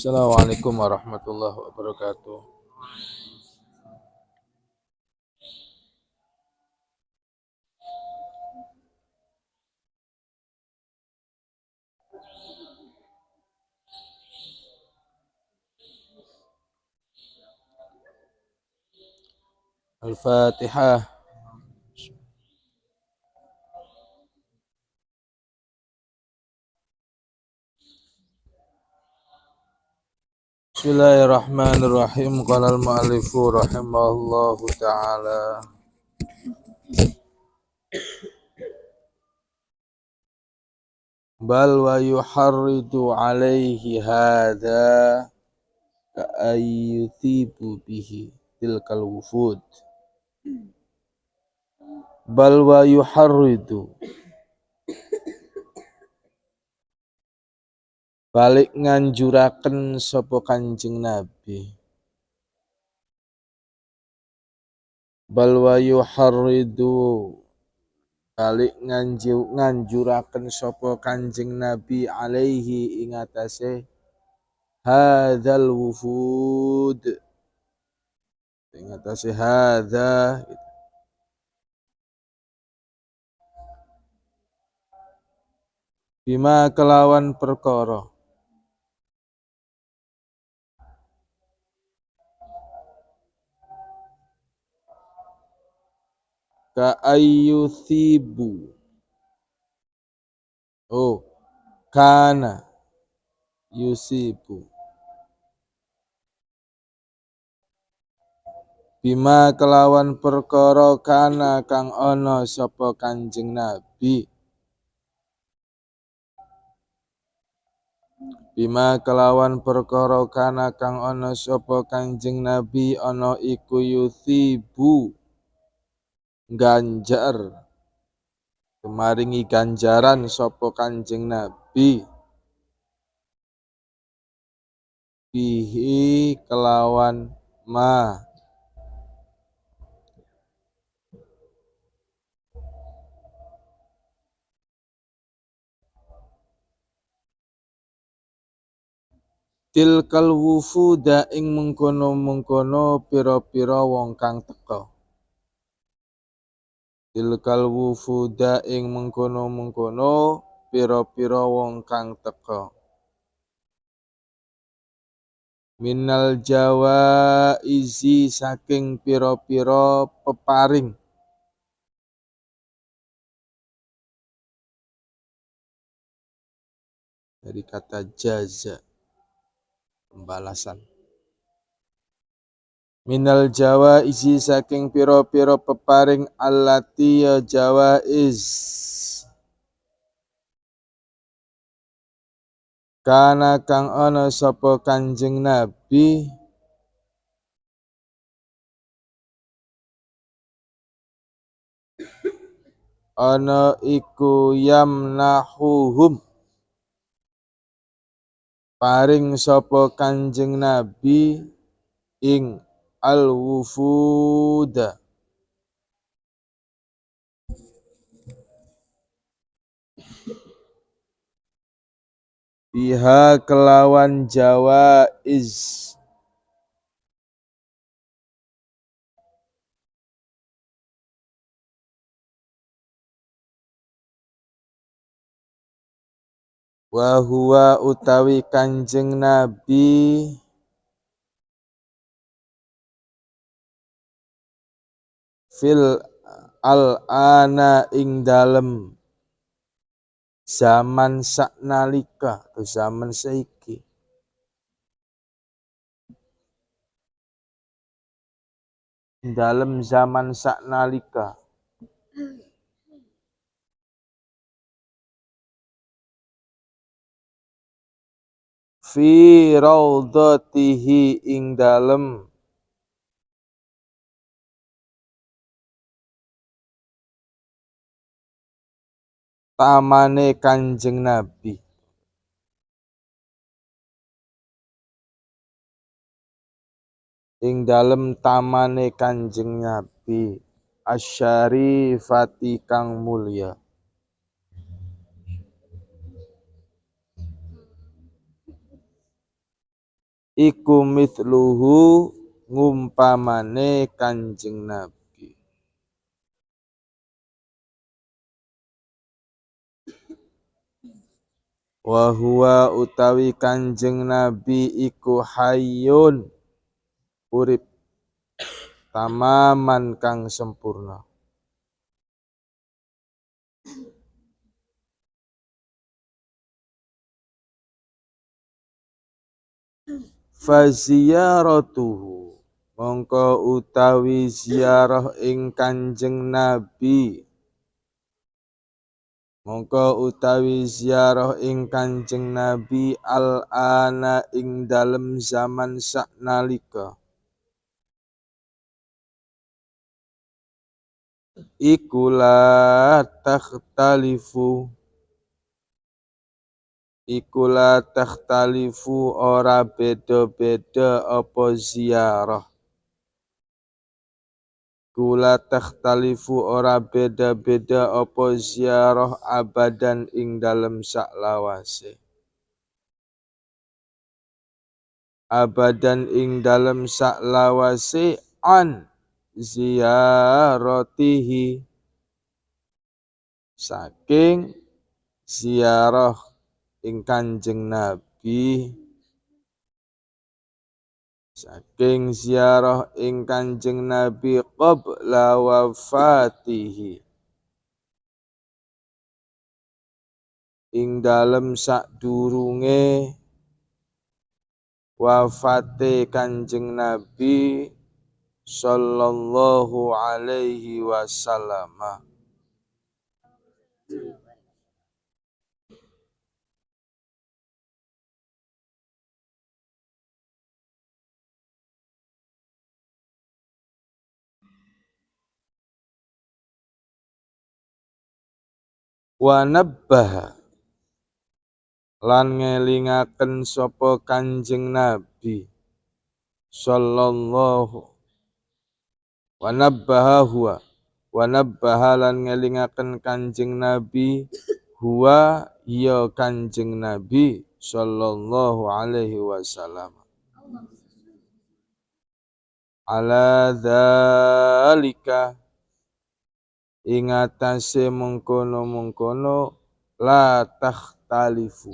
Assalamualaikum warahmatullahi wabarakatuh. Al-Fatihah. Bismillahirrahmanirrahim. Qala al-mu'allifu rahimahullahu ta'ala. Bal wa yuharridu alaihi hadha ka'ayyuthibu bihi tilkal wufud. Bal wa yuharridu, balik nganjuraken sapa Kanjeng Nabi. Bal wa yuharridu, balik nganjuraken sapa Kanjeng Nabi alaihi ing atase hadzal wufud, ing atase hadza bima kelawan perkara ka ayyuthibu, kana yusibu, bima kelawan perkara kana kang ana sapa Kanjeng Nabi, bima kelawan perkara kana kang ana sapa Kanjeng Nabi ana iku yuthibu ganjar, kemaringi ganjaran sapa Kanjeng Nabi bihi kelawan ma tilkal wufuda ing mengkono-mengkono pira-pira wong kang teka. Tilkal wufuda ing mengkono-mengkono pira-pira wong kang teka. Minal jawaizi saking pira-pira peparing. Dari kata jaza, pembalasan. Minal jawaizi saking pira-pira peparing allati ya jawaiz kana kang ana sapa Kanjeng Nabi ana iku yamnahuhum paring sapa Kanjeng Nabi ing al-wufuda biha kelawan jawaiz wa huwa utawi Kanjeng Nabi fil al-ana ing dalem zaman saknalika atau zaman saiki dalem zaman saknalika fi raudhatihi ing dalem tamane Kanjeng Nabi ing dalem tamane Kanjeng Nabi asyarifati kang mulya iku mithluhu ngumpamane Kanjeng Nabi wa huwa utawi Kanjeng Nabi iku hayyun urip tamaman kang sempurna faziyaratuhu mongko utawi ziarah ing Kanjeng Nabi mongko utawi ziarah ing Kanjeng Nabi al-ana ing dalem zaman saknalika iku la takhtalifu iku la takhtalifu ora beda-beda apa ziarah kula takhtalifu ora beda-beda apa ziarah abadan ing dalem saklawase abadan ing dalem saklawase an ziyaratihi saking ziarah ing Kanjeng Nabi saking ziarah ing Kanjeng Nabi qabla wafatihi ing dalem sadurunge wafate Kanjeng Nabi sallallahu alaihi wasallam wa nabbaha lan ngelingaken sapa Kanjeng Nabi sallallahu wa nabbaha huwa wa nabbaha lan ngelingaken Kanjeng Nabi huwa ya Kanjeng Nabi sallallahu alaihi wasallam ala dzalika ing atase mengkono-mengkono la takhtalifu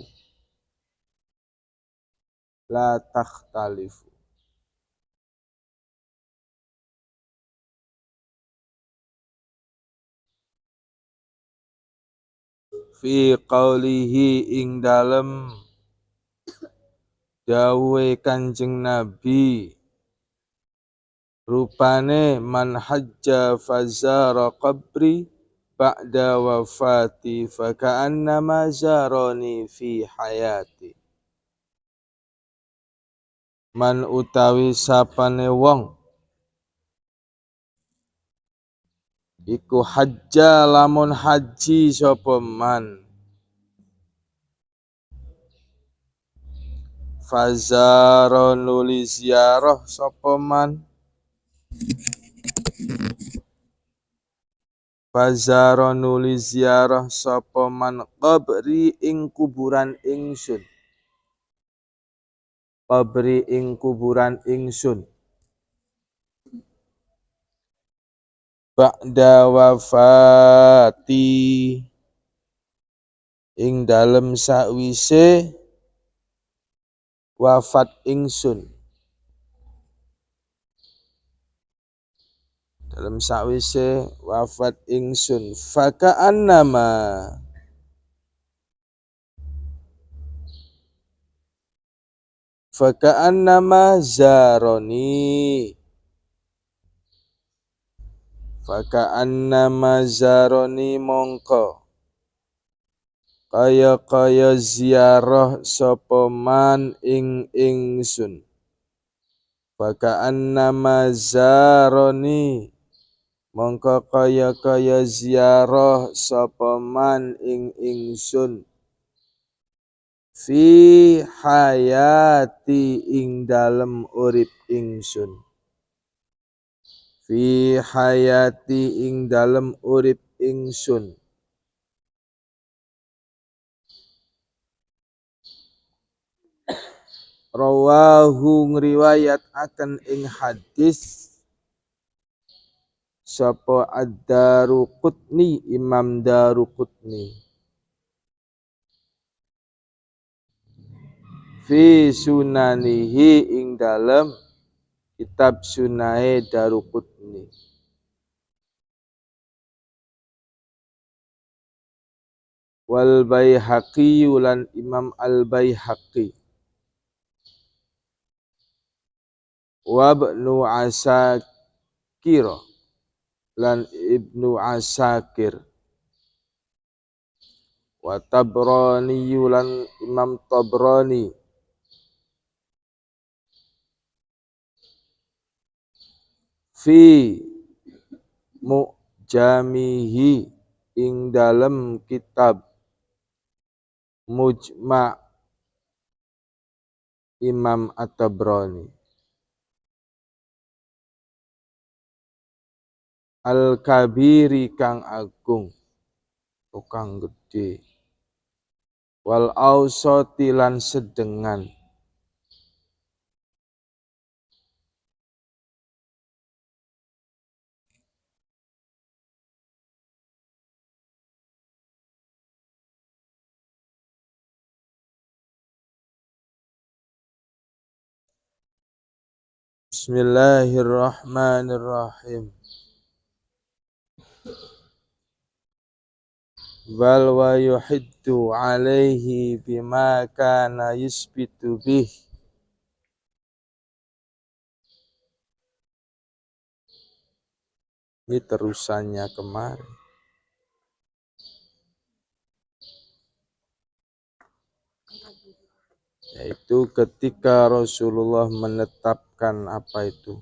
la takhtalifu fi qaulihi ing dalem dawuhe Kanjeng Nabi rupane man hajja fazara qabri ba'da wafati faka'annama zarani fi hayati man utawi sapane wong iku hajja lamun haji sapa man fazaro nuli ziarah sapa man fazaro nuli ziarah sapa man qabri ing kuburan ingsun qabri ing kuburan ingsun ba'da wafati ing dalem sakwise wafat ingsun dalam sakwise wafat ingsun faka'annama zaroni mongko kaya ziarah sapa man ing ingsun faka'annama zaroni mongko kaya ziarah sapa man ing ingsun fi hayati ing dalem urip ingsun fi hayati ing dalem urip ingsun rawahu ngriwayataken ing hadis sapa ad-Daruqutni Imam Daruqutni fi sunanihi ing dalem kitab sunahe Daruqutni wal Baihaqi lan Imam Al Baihaqi wa Ibnu Asakir lan Ibnu Asakir wa Tabrani lan Imam Tabrani fi mu'jamihi ing dalem kitab Mujma' Imam At-Tabrani Al-Kabiri kang agung kang gedhe wal ausati lan sedengan Bismillahirrahmanirrahim bal wa yuhiddu alaihi bima kana yusbitu bih ini terusannya kemarin yaitu ketika Rasulullah menetapkan apa itu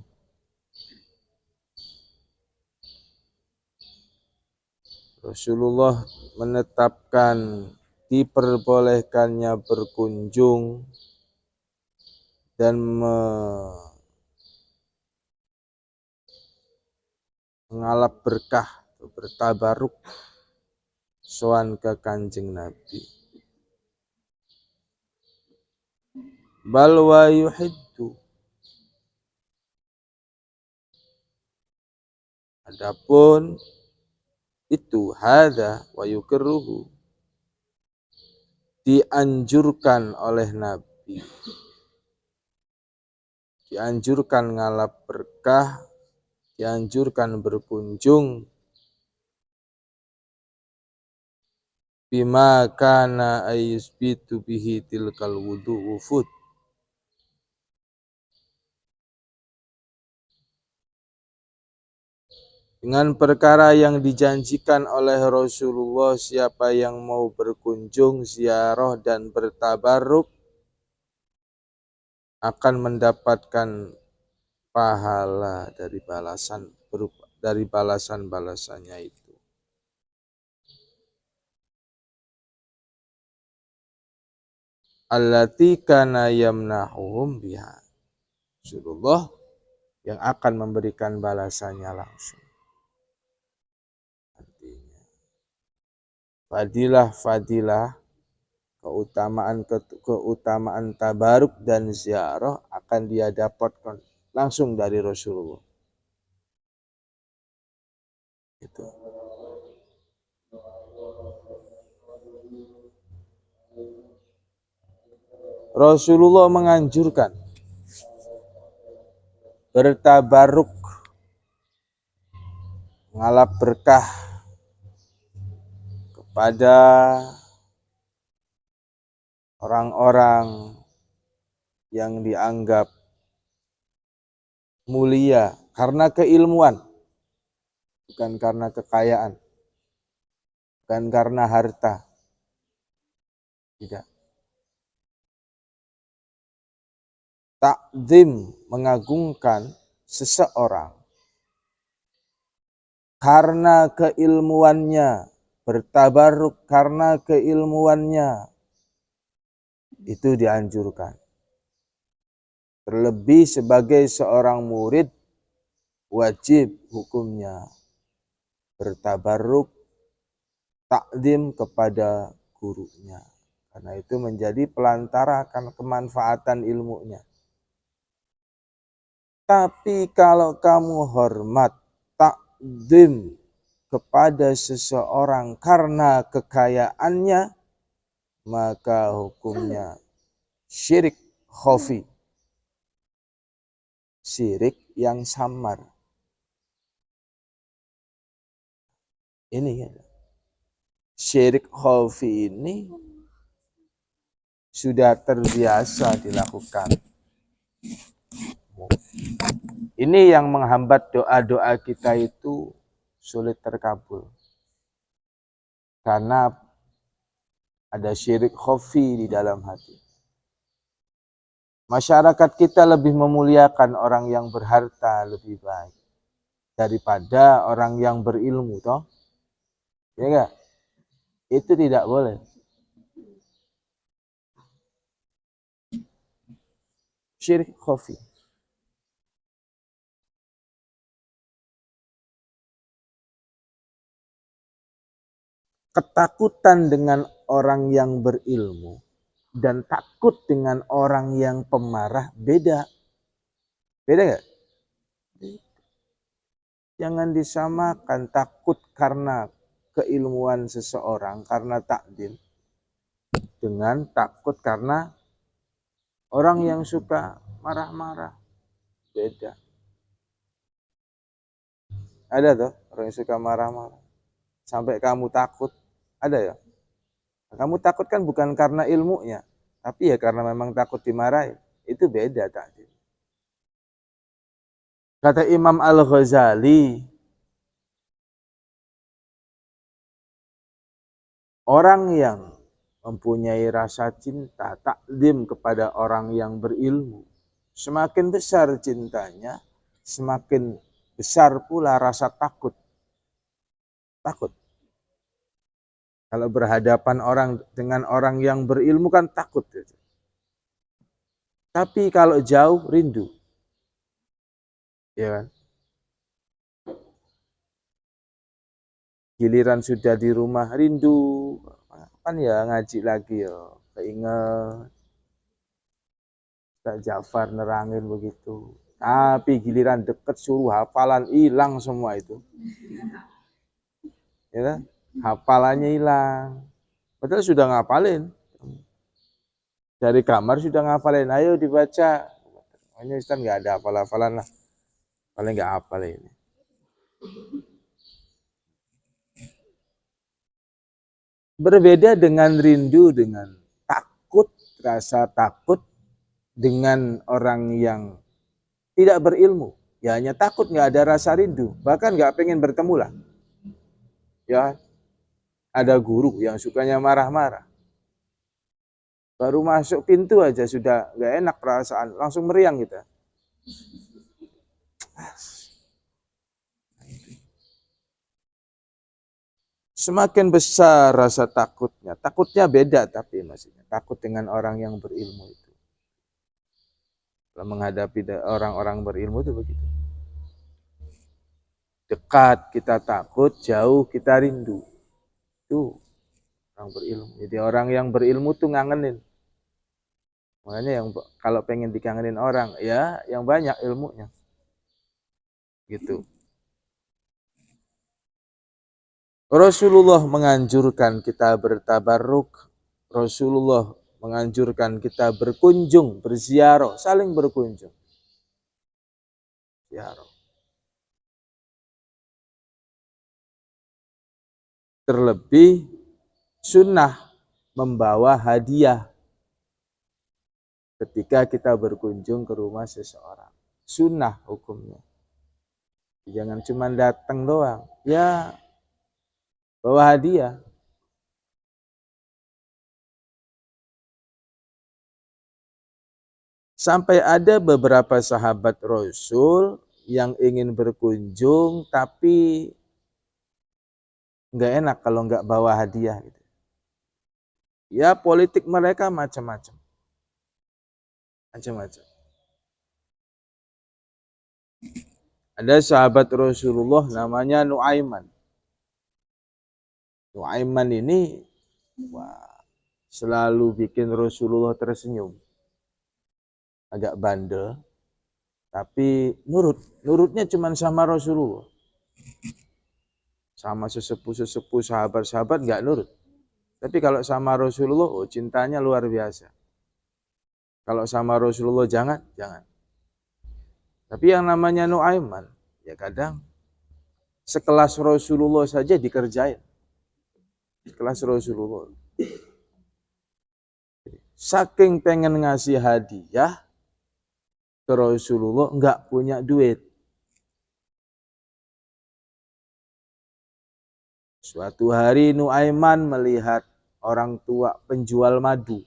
Rasulullah menetapkan diperbolehkannya berkunjung dan mengalap berkah bertabaruk soan ke Kanjeng Nabi bal wa yuhiddu adapun itu hada wa yukruhu dianjurkan oleh Nabi dianjurkan ngalap berkah dianjurkan berkunjung bima kana ayyusbitu bihi tilkal wudu wufud dengan perkara yang dijanjikan oleh Rasulullah siapa yang mau berkunjung ziarah dan bertabarruk akan mendapatkan pahala dari balasan-balasannya itu. Allati kana yamnahuhum biha. Rasulullah yang akan memberikan balasannya langsung. Artinya fadilah, keutamaan tabaruk dan ziarah akan dia dapatkan langsung dari Rasulullah. Itu. Rasulullah menganjurkan bertabaruk, mengalap berkah kepada orang-orang yang dianggap mulia karena keilmuan, bukan karena kekayaan, bukan karena harta. Tidak. Takzim, mengagungkan seseorang karena keilmuannya, bertabaruk karena keilmuannya, itu dianjurkan. Terlebih sebagai seorang murid, wajib hukumnya bertabaruk, takdim kepada gurunya. Karena itu menjadi pelantara akan kemanfaatan ilmunya. Tapi kalau kamu hormat, takdim kepada seseorang karena kekayaannya, maka hukumnya syirik khafi. Syirik yang samar. Ini ya. Syirik khafi ini sudah terbiasa dilakukan. Ini yang menghambat doa-doa kita itu sulit terkabul. Karena ada syirik khafi di dalam hati. Masyarakat kita lebih memuliakan orang yang berharta lebih baik daripada orang yang berilmu, toh? Ya enggak? Itu tidak boleh. Syirik khafi. Ketakutan dengan orang yang berilmu dan takut dengan orang yang pemarah beda. Beda enggak? Jangan disamakan takut karena keilmuan seseorang, karena takdim, dengan takut karena orang yang suka marah-marah. Beda. Ada tuh orang yang suka marah-marah. Sampai kamu takut. Ada ya? Kamu takut kan bukan karena ilmunya, tapi ya karena memang takut dimarahin. Itu beda tadi. Kata Imam Al-Ghazali, orang yang mempunyai rasa cinta, takdim kepada orang yang berilmu, semakin besar cintanya, semakin besar pula rasa takut. Takut. Kalau berhadapan dengan orang yang berilmu kan takut. Tapi kalau jauh rindu. Ya kan? Giliran sudah di rumah rindu. Kan ya ngaji lagi ya. Keinget. Ustaz Ja'far nerangin begitu. Tapi giliran deket suruh hafalan hilang semua itu. Ya kan? Hafalannya hilang. Padahal sudah ngapalin. Dari kamar sudah ngapalin. Ayo dibaca. Hanya Ustaz nggak ada hafal-hafalan lah. Paling nggak hafal ini. Berbeda dengan rindu, dengan takut, rasa takut dengan orang yang tidak berilmu. Ya hanya takut, nggak ada rasa rindu. Bahkan nggak pengen bertemu lah. Ya, ada guru yang sukanya marah-marah. Baru masuk pintu aja sudah nggak enak perasaan, langsung meriang kita. Semakin besar rasa takutnya beda tapi maksudnya takut dengan orang yang berilmu itu. Kalau menghadapi orang-orang berilmu itu begitu. Dekat kita takut, jauh kita rindu. Itu orang berilmu. Jadi orang yang berilmu tuh ngangenin. Makanya yang kalau pengen dikangenin orang, ya yang banyak ilmunya. Gitu. Rasulullah menganjurkan kita bertabarruk. Rasulullah menganjurkan kita berkunjung, berziarah, saling berkunjung. Ziarah. Terlebih sunnah membawa hadiah ketika kita berkunjung ke rumah seseorang. Sunnah hukumnya. Jangan cuma datang doang. Ya, bawa hadiah. Sampai ada beberapa sahabat Rasul yang ingin berkunjung tapi nggak enak kalau nggak bawa hadiah. Ya politik mereka macam-macam. Macam-macam. Ada sahabat Rasulullah namanya Nuaiman. Nuaiman ini selalu bikin Rasulullah tersenyum. Agak bandel, tapi nurutnya cuma sama Rasulullah. Sama sesepuh-sesepuh sahabat-sahabat nggak nurut. Tapi kalau sama Rasulullah, oh cintanya luar biasa. Kalau sama Rasulullah jangan. Tapi yang namanya Nuaiman, ya kadang sekelas Rasulullah saja dikerjain. Sekelas Rasulullah. Saking pengen ngasih hadiah ke Rasulullah, nggak punya duit. Suatu hari Nuaiman melihat orang tua penjual madu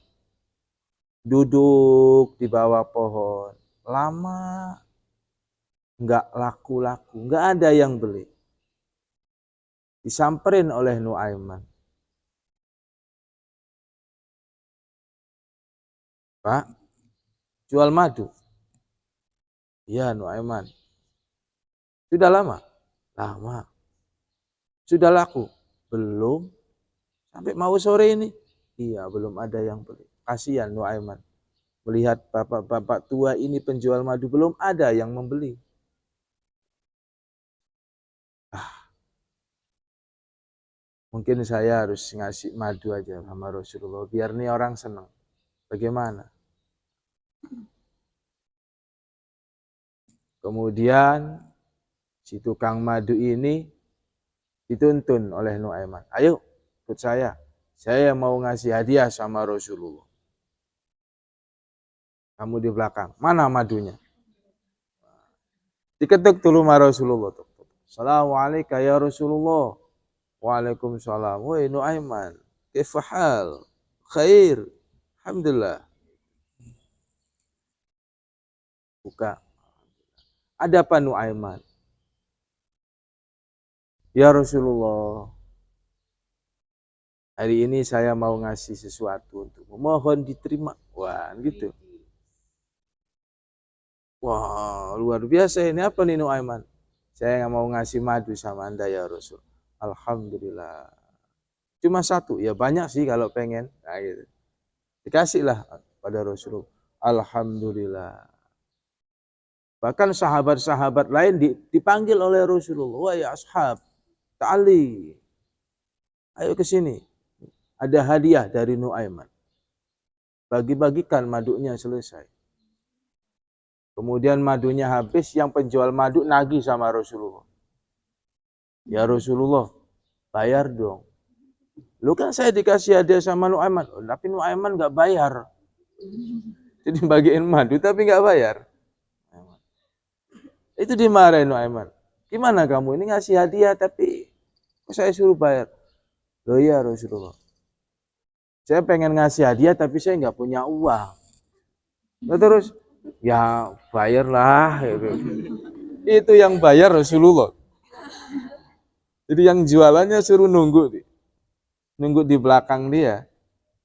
duduk di bawah pohon lama, nggak laku-laku, nggak ada yang beli. Disamperin oleh Nuaiman. Pak, jual madu? Iya Nuaiman. Sudah lama? Lama. Sudah laku? Belum. Sampai mau sore ini? Iya, belum ada yang beli. Kasihan Nuaiman. Melihat bapak-bapak tua ini penjual madu, belum ada yang membeli. Mungkin saya harus ngasih madu aja sama Rasulullah, biar nih orang senang. Bagaimana? Kemudian si tukang madu ini dituntun oleh Nuaiman. Ayo, ikut saya. Saya mau ngasih hadiah sama Rasulullah. Kamu di belakang. Mana madunya? Diketuk dulu sama Rasulullah. Assalamualaikum ya Rasulullah. Waalaikumsalam. Woi Nuaiman. Kaifa hal? Khair. Alhamdulillah. Buka. Ada apa Nuaiman? Ya Rasulullah, hari ini saya mau ngasih sesuatu untuk mohon diterima. Wah, gitu. Wah, luar biasa ini. Apa nih Nuaiman? Saya nggak mau ngasih madu sama Anda ya Rasul. Alhamdulillah. Cuma satu, ya banyak sih kalau pengen. Nah, gitu. Dikasihlah pada Rasul. Alhamdulillah. Bahkan sahabat-sahabat lain dipanggil oleh Rasulullah. Wah ya ashab, ta'ali. Ayo ke sini. Ada hadiah dari Nuaiman. Bagi-bagikan madunya selesai. Kemudian madunya habis, yang penjual madu nagih sama Rasulullah. Ya Rasulullah, bayar dong. Lu kan saya dikasih hadiah sama Nuaiman, tapi Nuaiman nggak bayar. Jadi bagiin madu tapi nggak bayar. Itu dimarahin Nuaiman. Gimana kamu ini ngasih hadiah tapi kok saya suruh bayar? Loh iya Rasulullah. Saya pengen ngasih hadiah tapi saya nggak punya uang. Nah, terus ya bayarlah. Itu yang bayar Rasulullah. Jadi yang jualannya suruh nunggu di belakang dia.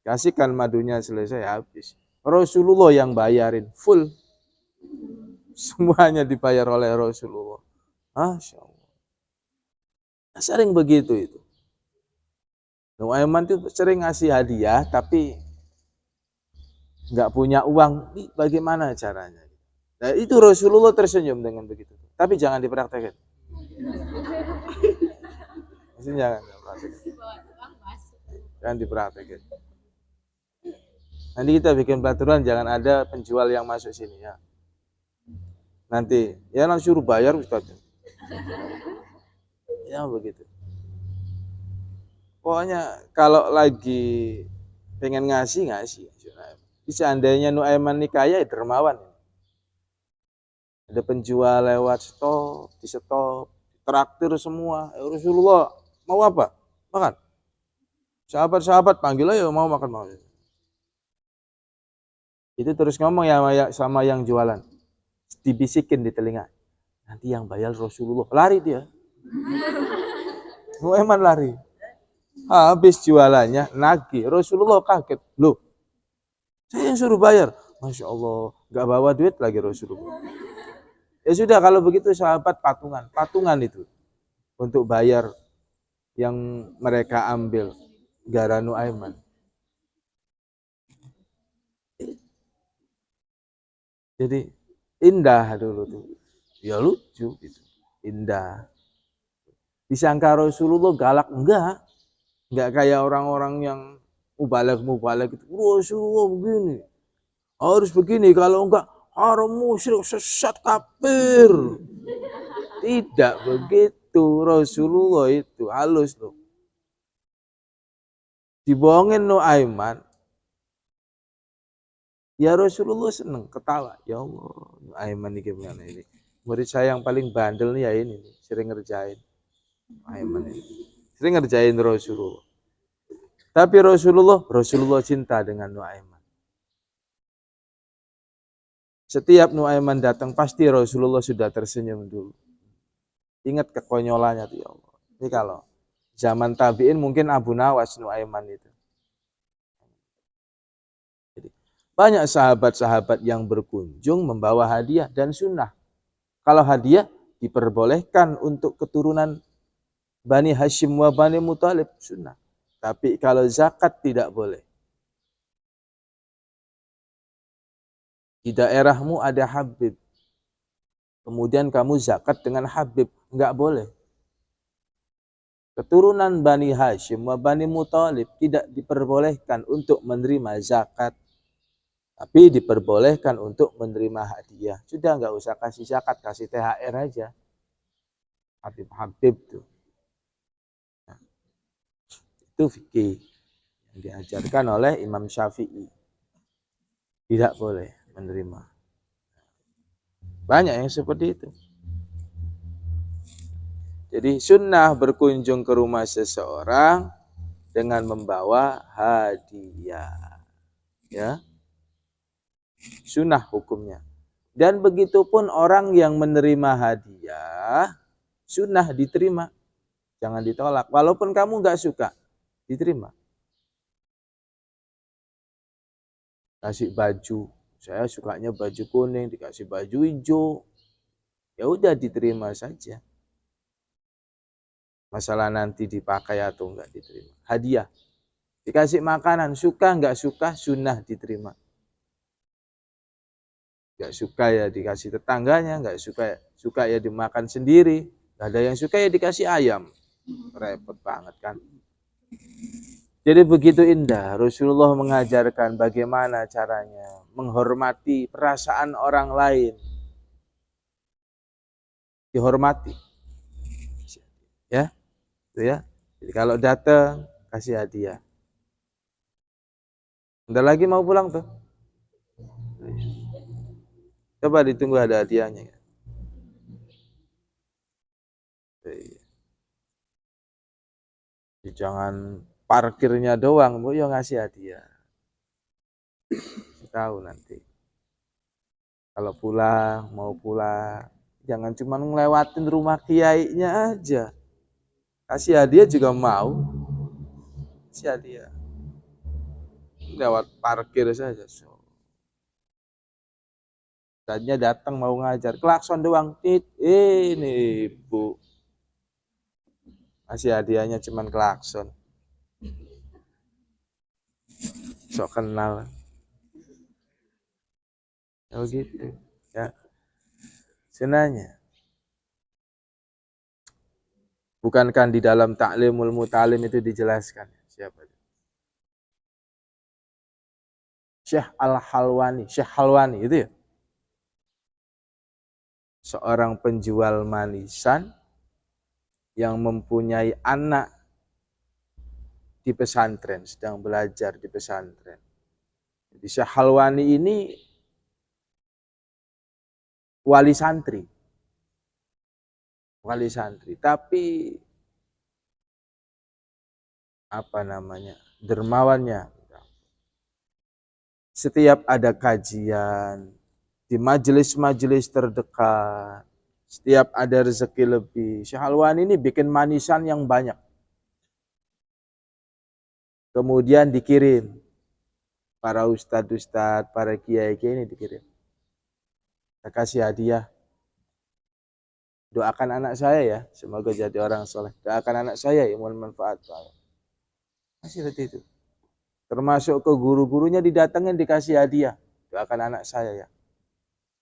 Kasihkan madunya selesai habis. Rasulullah yang bayarin full. Semuanya dibayar oleh Rasulullah. Masya Allah. Sering begitu itu. Nuaiman itu sering ngasih hadiah tapi nggak punya uang. Bagaimana caranya? Nah, itu Rasulullah tersenyum dengan begitu. Tapi jangan dipraktekkan. Maksudnya jangan dipraktekkan. Nanti kita bikin peraturan jangan ada penjual yang masuk sini ya. Nanti ya langsung suruh bayar Ustaz. Ya begitu. Pokoknya kalau lagi pengen ngasih. Seandainya Nuaiman ini kaya ya dermawan. Ada penjual lewat stop, di stop, traktir semua. Ya Rasulullah mau apa? Makan. Sahabat-sahabat panggil aja mau makan. Itu terus ngomong ya sama yang jualan. Dibisikin di telinga. Nanti yang bayar Rasulullah. Lari dia. Nuaiman lari. Habis jualannya nagih. Rasulullah kaget. Loh, saya yang suruh bayar. Masya Allah, gak bawa duit lagi Rasulullah. Ya sudah kalau begitu sahabat patungan itu untuk bayar yang mereka ambil gara Nuaiman. Jadi indah dulu tuh. Ya lucu gitu. Indah. Disangka Rasulullah galak enggak kayak orang-orang yang mubalak itu. Rasulullah begini. Harus begini kalau enggak haram musyrik sesat kafir. Tidak begitu Rasulullah itu halus loh. Dibohongin Nuaiman. Ya Rasulullah seneng ketawa. Ya Allah, Nuaiman ini gimana ini? Murid saya yang paling bandel nih ya ini, sering ngerjain. Nuaiman ini. Sering ngerjain Rasulullah. Tapi Rasulullah cinta dengan Nuaiman. Setiap Nuaiman datang pasti Rasulullah sudah tersenyum dulu. Ingat kekonyolannya tuh ya Allah. Ini kalau zaman tabi'in mungkin Abu Nawas Nuaiman itu. Jadi, banyak sahabat-sahabat yang berkunjung membawa hadiah dan sunnah. Kalau hadiah diperbolehkan untuk keturunan Bani Hashim wa Bani Muthalib sunnah. Tapi kalau zakat tidak boleh. Di daerahmu ada Habib. Kemudian kamu zakat dengan Habib. Enggak boleh. Keturunan Bani Hashim wa Bani Muthalib tidak diperbolehkan untuk menerima zakat. Tapi diperbolehkan untuk menerima hadiah. Sudah enggak usah kasih zakat, kasih THR aja. Habib tuh. Nah, itu fikih yang diajarkan oleh Imam Syafi'i. Tidak boleh menerima. Banyak yang seperti itu. Jadi sunnah berkunjung ke rumah seseorang dengan membawa hadiah. Ya. Sunnah hukumnya. Dan begitupun orang yang menerima hadiah, sunnah diterima. Jangan ditolak. Walaupun kamu nggak suka, diterima. Kasih baju, saya sukanya baju kuning, dikasih baju hijau. Ya udah diterima saja. Masalah nanti dipakai atau enggak diterima. Hadiah. Dikasih makanan, suka enggak suka, sunnah diterima. Enggak suka ya dikasih tetangganya, enggak suka ya dimakan sendiri. Enggak ada yang suka ya dikasih ayam. Repot banget kan. Jadi begitu indah Rasulullah mengajarkan bagaimana caranya menghormati perasaan orang lain. Dihormati. Ya. Itu ya. Jadi kalau datang kasih hadiah. Bentar lagi mau pulang tuh. Coba ditunggu ada hadiahnya. Jangan parkirnya doang, Bu yo ngasih hadiah. Tahu nanti. Kalau pulang, mau pulang, jangan cuma ngelewatin rumah kiainya aja. Kasih hadiah juga mau. Kasih hadiah. Lewat parkir saja. Tadinya datang mau ngajar, klakson doang. Ini Bu. Kasih hadiahnya cuman klakson. Sok kenal. Oh gitu. Ya. Senanya. Bukankah di dalam Ta'limul Mutalim itu dijelaskan? Siapa itu? Syekh Al-Halwani. Syekh Halwani itu ya? Seorang penjual manisan yang mempunyai anak di pesantren, sedang belajar di pesantren. Jadi Syekh Halwani ini wali santri. Wali santri, tapi apa namanya? Dermawannya. Setiap ada kajian di majelis-majelis terdekat, setiap ada rezeki lebih, Syekh Halwani ini bikin manisan yang banyak. Kemudian dikirim para ustadz-ustadz, para kiai-kiai ini dikirim. Saya kasih hadiah. Doakan anak saya ya, semoga jadi orang soleh. Doakan anak saya yang bermanfaat. Masih seperti itu. Termasuk ke guru-gurunya didatangin dikasih hadiah. Doakan anak saya ya.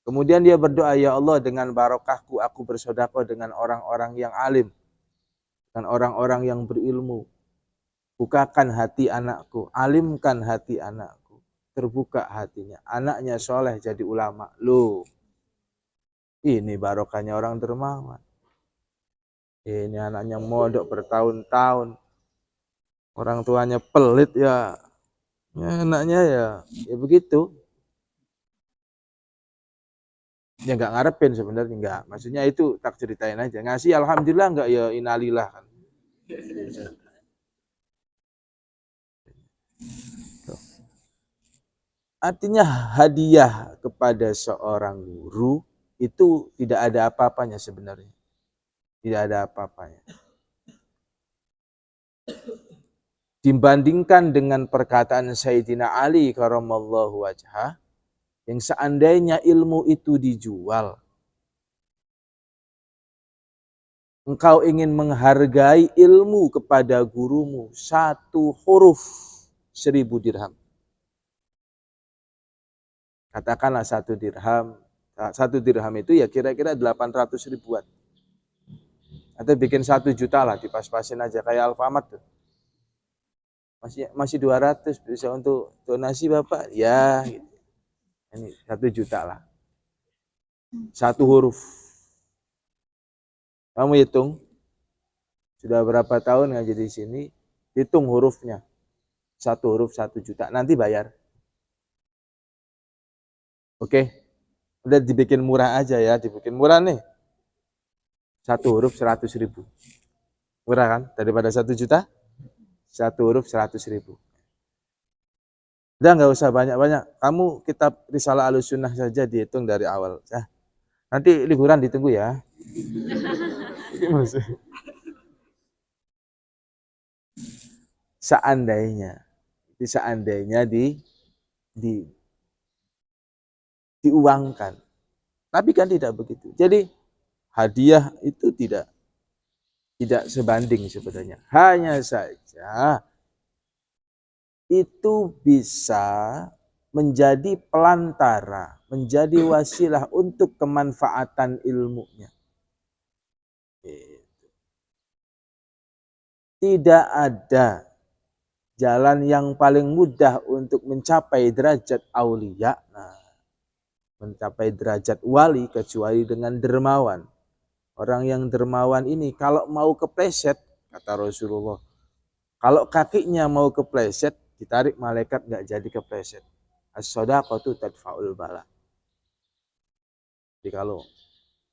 Kemudian dia berdoa, ya Allah dengan barokahku aku bersedekah dengan orang-orang yang alim. Dengan orang-orang yang berilmu. Bukakan hati anakku, alimkan hati anakku. Terbuka hatinya. Anaknya soleh jadi ulama. Loh, ini barokahnya orang dermawan. Ini anaknya mondok bertahun-tahun. Orang tuanya pelit ya. Anaknya ya begitu. Ya nggak ngarepin sebenarnya nggak. Maksudnya itu tak ceritain aja. Ngasih alhamdulillah nggak ya inalilah kan. Artinya hadiah kepada seorang guru itu tidak ada apa-apanya sebenarnya. Tidak ada apa-apanya. Dibandingkan dengan perkataan Sayyidina Ali karamallahu wajhah, yang seandainya ilmu itu dijual, engkau ingin menghargai ilmu kepada gurumu, 1 huruf 1000 dirham. Katakanlah 1 dirham. 1 dirham itu ya kira-kira 800 ribuan. Atau bikin 1 juta lah, dipas-pasin aja kayak Alfamart tuh. Masih 200 bisa untuk donasi Bapak. Ya, gitu. Ini 1 juta lah. 1 huruf. Kamu hitung, sudah berapa tahun ngaji di sini, hitung hurufnya. 1 huruf 1 juta, nanti bayar. Oke, udah dibikin murah aja ya, dibikin murah nih. 1 huruf 100 ribu. Murah kan? Daripada 1 juta, 1 huruf 100 ribu. Udah nggak usah banyak-banyak. Kamu kitab Risalah Ahlussunnah saja dihitung dari awal. Nanti liburan ditunggu ya. Seandainya diuangkan. Tapi kan tidak begitu. Jadi hadiah itu tidak sebanding sebenarnya. Hanya saja itu bisa menjadi pelantara, menjadi wasilah untuk kemanfaatan ilmunya. Tidak ada jalan yang paling mudah untuk mencapai derajat aulia, mencapai derajat wali kecuali dengan dermawan. Orang yang dermawan ini kalau mau kepleset, kata Rasulullah, kalau kakinya mau kepleset, ditarik malaikat nggak jadi kepleset. As-shadaqatu tadfa'ul bala. Jadi kalau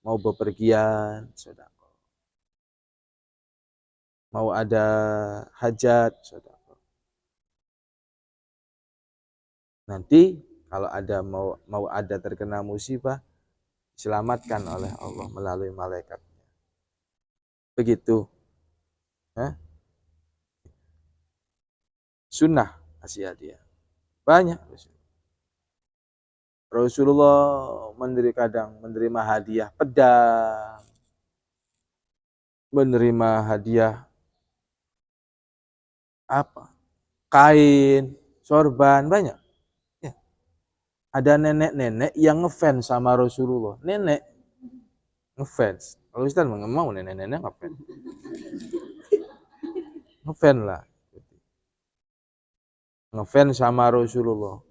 mau bepergian, sedekah. Mau ada hajat, sedekah. Nanti kalau ada mau ada terkena musibah, diselamatkan oleh Allah melalui malaikat. Begitu. Sunnah kasih hadiah. Banyak. Rasulullah kadang menerima hadiah pedang, menerima hadiah apa? Kain, sorban, banyak. Ya. Ada nenek-nenek yang ngefans sama Rasulullah. Nenek ngefans. Kalau Ustaz mau nenek-nenek ngefans. Ngefans lah. Ngefans sama Rasulullah.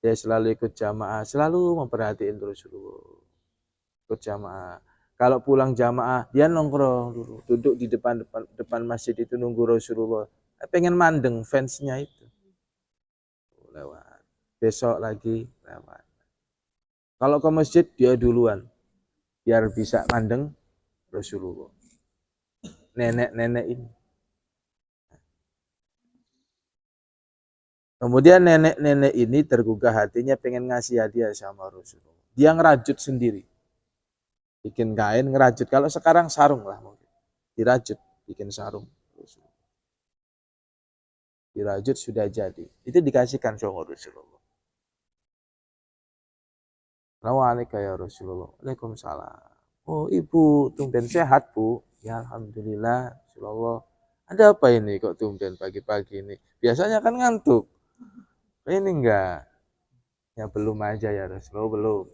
Dia selalu ikut jamaah, selalu memperhatiin Rasulullah. Ikut jamaah. Kalau pulang jamaah, dia nongkrong dulu, duduk di depan masjid itu nunggu Rasulullah. Pengen mandeng fansnya itu. Lewat. Besok lagi lewat. Kalau ke masjid dia duluan, biar bisa mandeng Rasulullah. Nenek-nenek ini. Kemudian nenek-nenek ini tergugah hatinya pengen ngasih hadiah sama Rasulullah. Dia ngerajut sendiri. Bikin kain, ngerajut. Kalau sekarang sarung lah mungkin. Dirajut, bikin sarung. Dirajut sudah jadi. Itu dikasihkan sama Rasulullah. Assalamualaikum ya Rasulullah. Waalaikumsalam. Oh ibu, tumben sehat bu. Ya alhamdulillah Rasulullah. Ada apa ini kok tumben pagi-pagi ini? Biasanya kan ngantuk. Ini enggak. Ya belum aja ya Rasulullah, belum.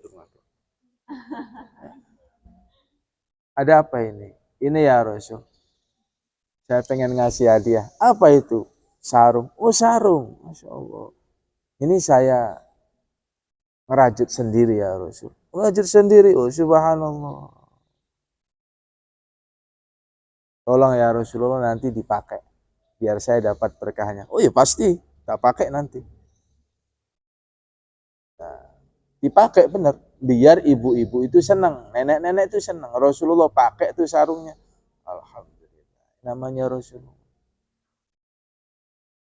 Ada apa ini? Ini ya Rasul. Saya pengen ngasih hadiah. Apa itu? Sarung. Oh sarung. Masya Allah. Ini saya ngerajut sendiri ya Rasul. Ngerajut sendiri. Oh subhanallah. Tolong ya Rasulullah nanti dipakai. Biar saya dapat berkahnya. Oh iya pasti. Tak pakai nanti. Nah, dipakai benar. Biar ibu-ibu itu senang. Nenek-nenek itu senang. Rasulullah pakai tuh sarungnya. Alhamdulillah. Namanya Rasulullah.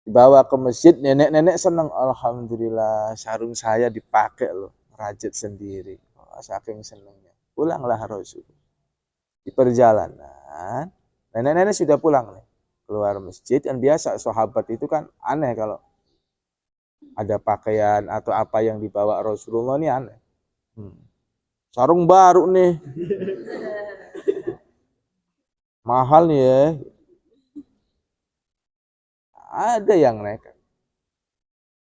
Dibawa ke masjid, nenek-nenek senang. Alhamdulillah, sarung saya dipakai loh. Rajut sendiri. Oh, saking senangnya. Pulanglah Rasul. Di perjalanan, nenek-nenek sudah pulang nih. Keluar masjid, yang biasa sahabat itu kan aneh kalau ada pakaian atau apa yang dibawa Rasulullah ini aneh. Sarung baru nih. Mahal nih ya. Ada yang nekat.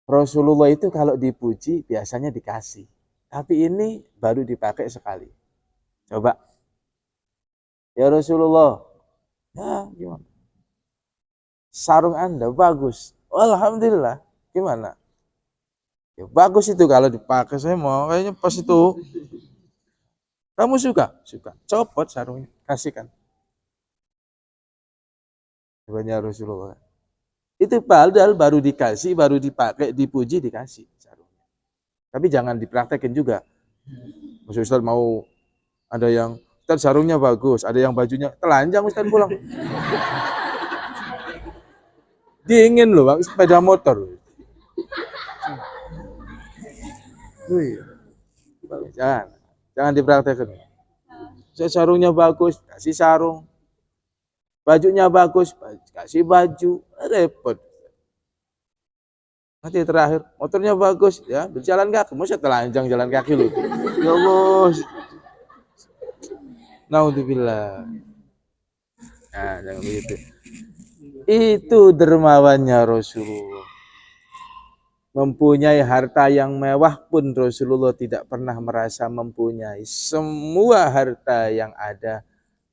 Rasulullah itu kalau dipuji biasanya dikasih. Tapi ini baru dipakai sekali. Coba. Ya Rasulullah. Ya gimana? Sarung Anda bagus. Alhamdulillah. Gimana? Ya bagus itu kalau dipakai, saya mau kayaknya pas itu. Kamu suka? Suka. Copot sarungnya, kasihkan. Banyak Rasulullah. Itu padahal baru dikasih, baru dipakai, dipuji, dikasih sarungnya. Tapi jangan dipraktekin juga. Maksud Ustaz mau ada yang Ustaz sarungnya bagus, ada yang bajunya telanjang Ustaz pulang. Dingin loh Bang, sepeda motor. Jangan dipraktekin. Sarungnya bagus, kasih sarung. Bajunya bagus, kasih baju. Repot. Nanti terakhir, motornya bagus, ya berjalan kaki. Masa telanjang jalan kaki lu. Ya Allah. Naudzubillah. Nah, jangan begitu. Itu dermawannya Rasulullah. Mempunyai harta yang mewah pun Rasulullah tidak pernah merasa mempunyai. Semua harta yang ada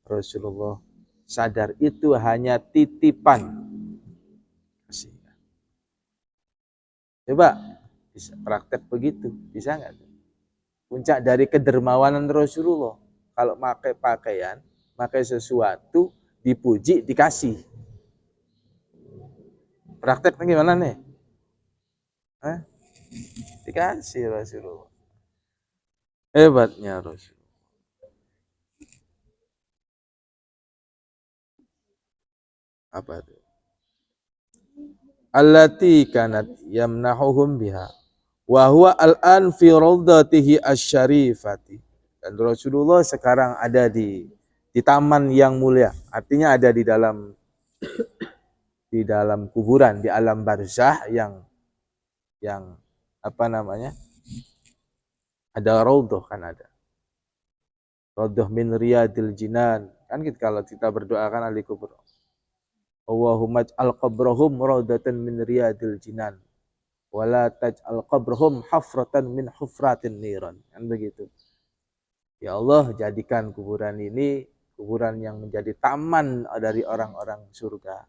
Rasulullah sadar itu hanya titipan. Coba bisa praktek begitu, bisa nggak? Puncak dari kedermawanan Rasulullah. Kalau pakai pakaian, pakai sesuatu, dipuji, dikasih. Praktek gimana nih? Hah? Dikasih Rasulullah. Hebatnya Rasulullah. Apa itu? Allati kanat yamnahuhum biha. Wa huwa al-an fi raudatihi asy-syarifati. Dan Rasulullah sekarang ada di taman yang mulia. Artinya ada di dalam kuburan, di alam barzah yang apa namanya? Ada raudhah kan ada. Raudhah min riyadil jinan. Kan kalau kita berdoa kan ahli kubur. Allahumma ij'al qabrahum raudatan min riyadil jinan. Wala taj'al qabrahum hafratan min hufratin niran. Kan begitu. Ya Allah, jadikan kuburan ini kuburan yang menjadi taman dari orang-orang surga.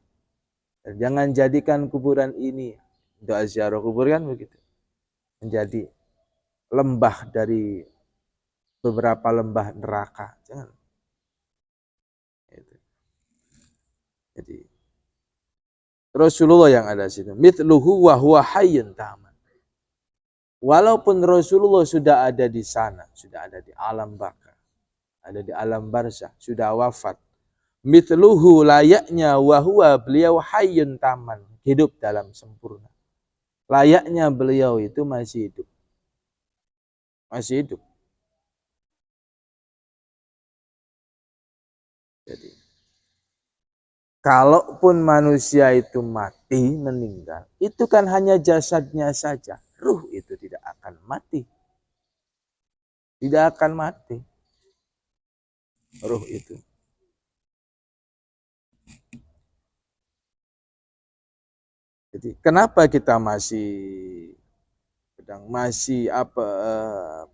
Dan jangan jadikan kuburan ini, doa ziarah kubur kan begitu, menjadi lembah dari beberapa lembah neraka. Jangan. Jadi Rasulullah yang ada di situ. Mithluhu wa huwa hayyun taman. Walaupun Rasulullah sudah ada di sana, sudah ada di alam baka, ada di alam barzah, sudah wafat. Mithluhu layaknya wa huwa beliau hayyun taman, hidup dalam sempurna. Layaknya beliau itu masih hidup. Masih hidup. Jadi kalaupun manusia itu mati, meninggal, itu kan hanya jasadnya saja. Ruh itu tidak akan mati. Tidak akan mati. Ruh itu. Jadi kenapa kita masih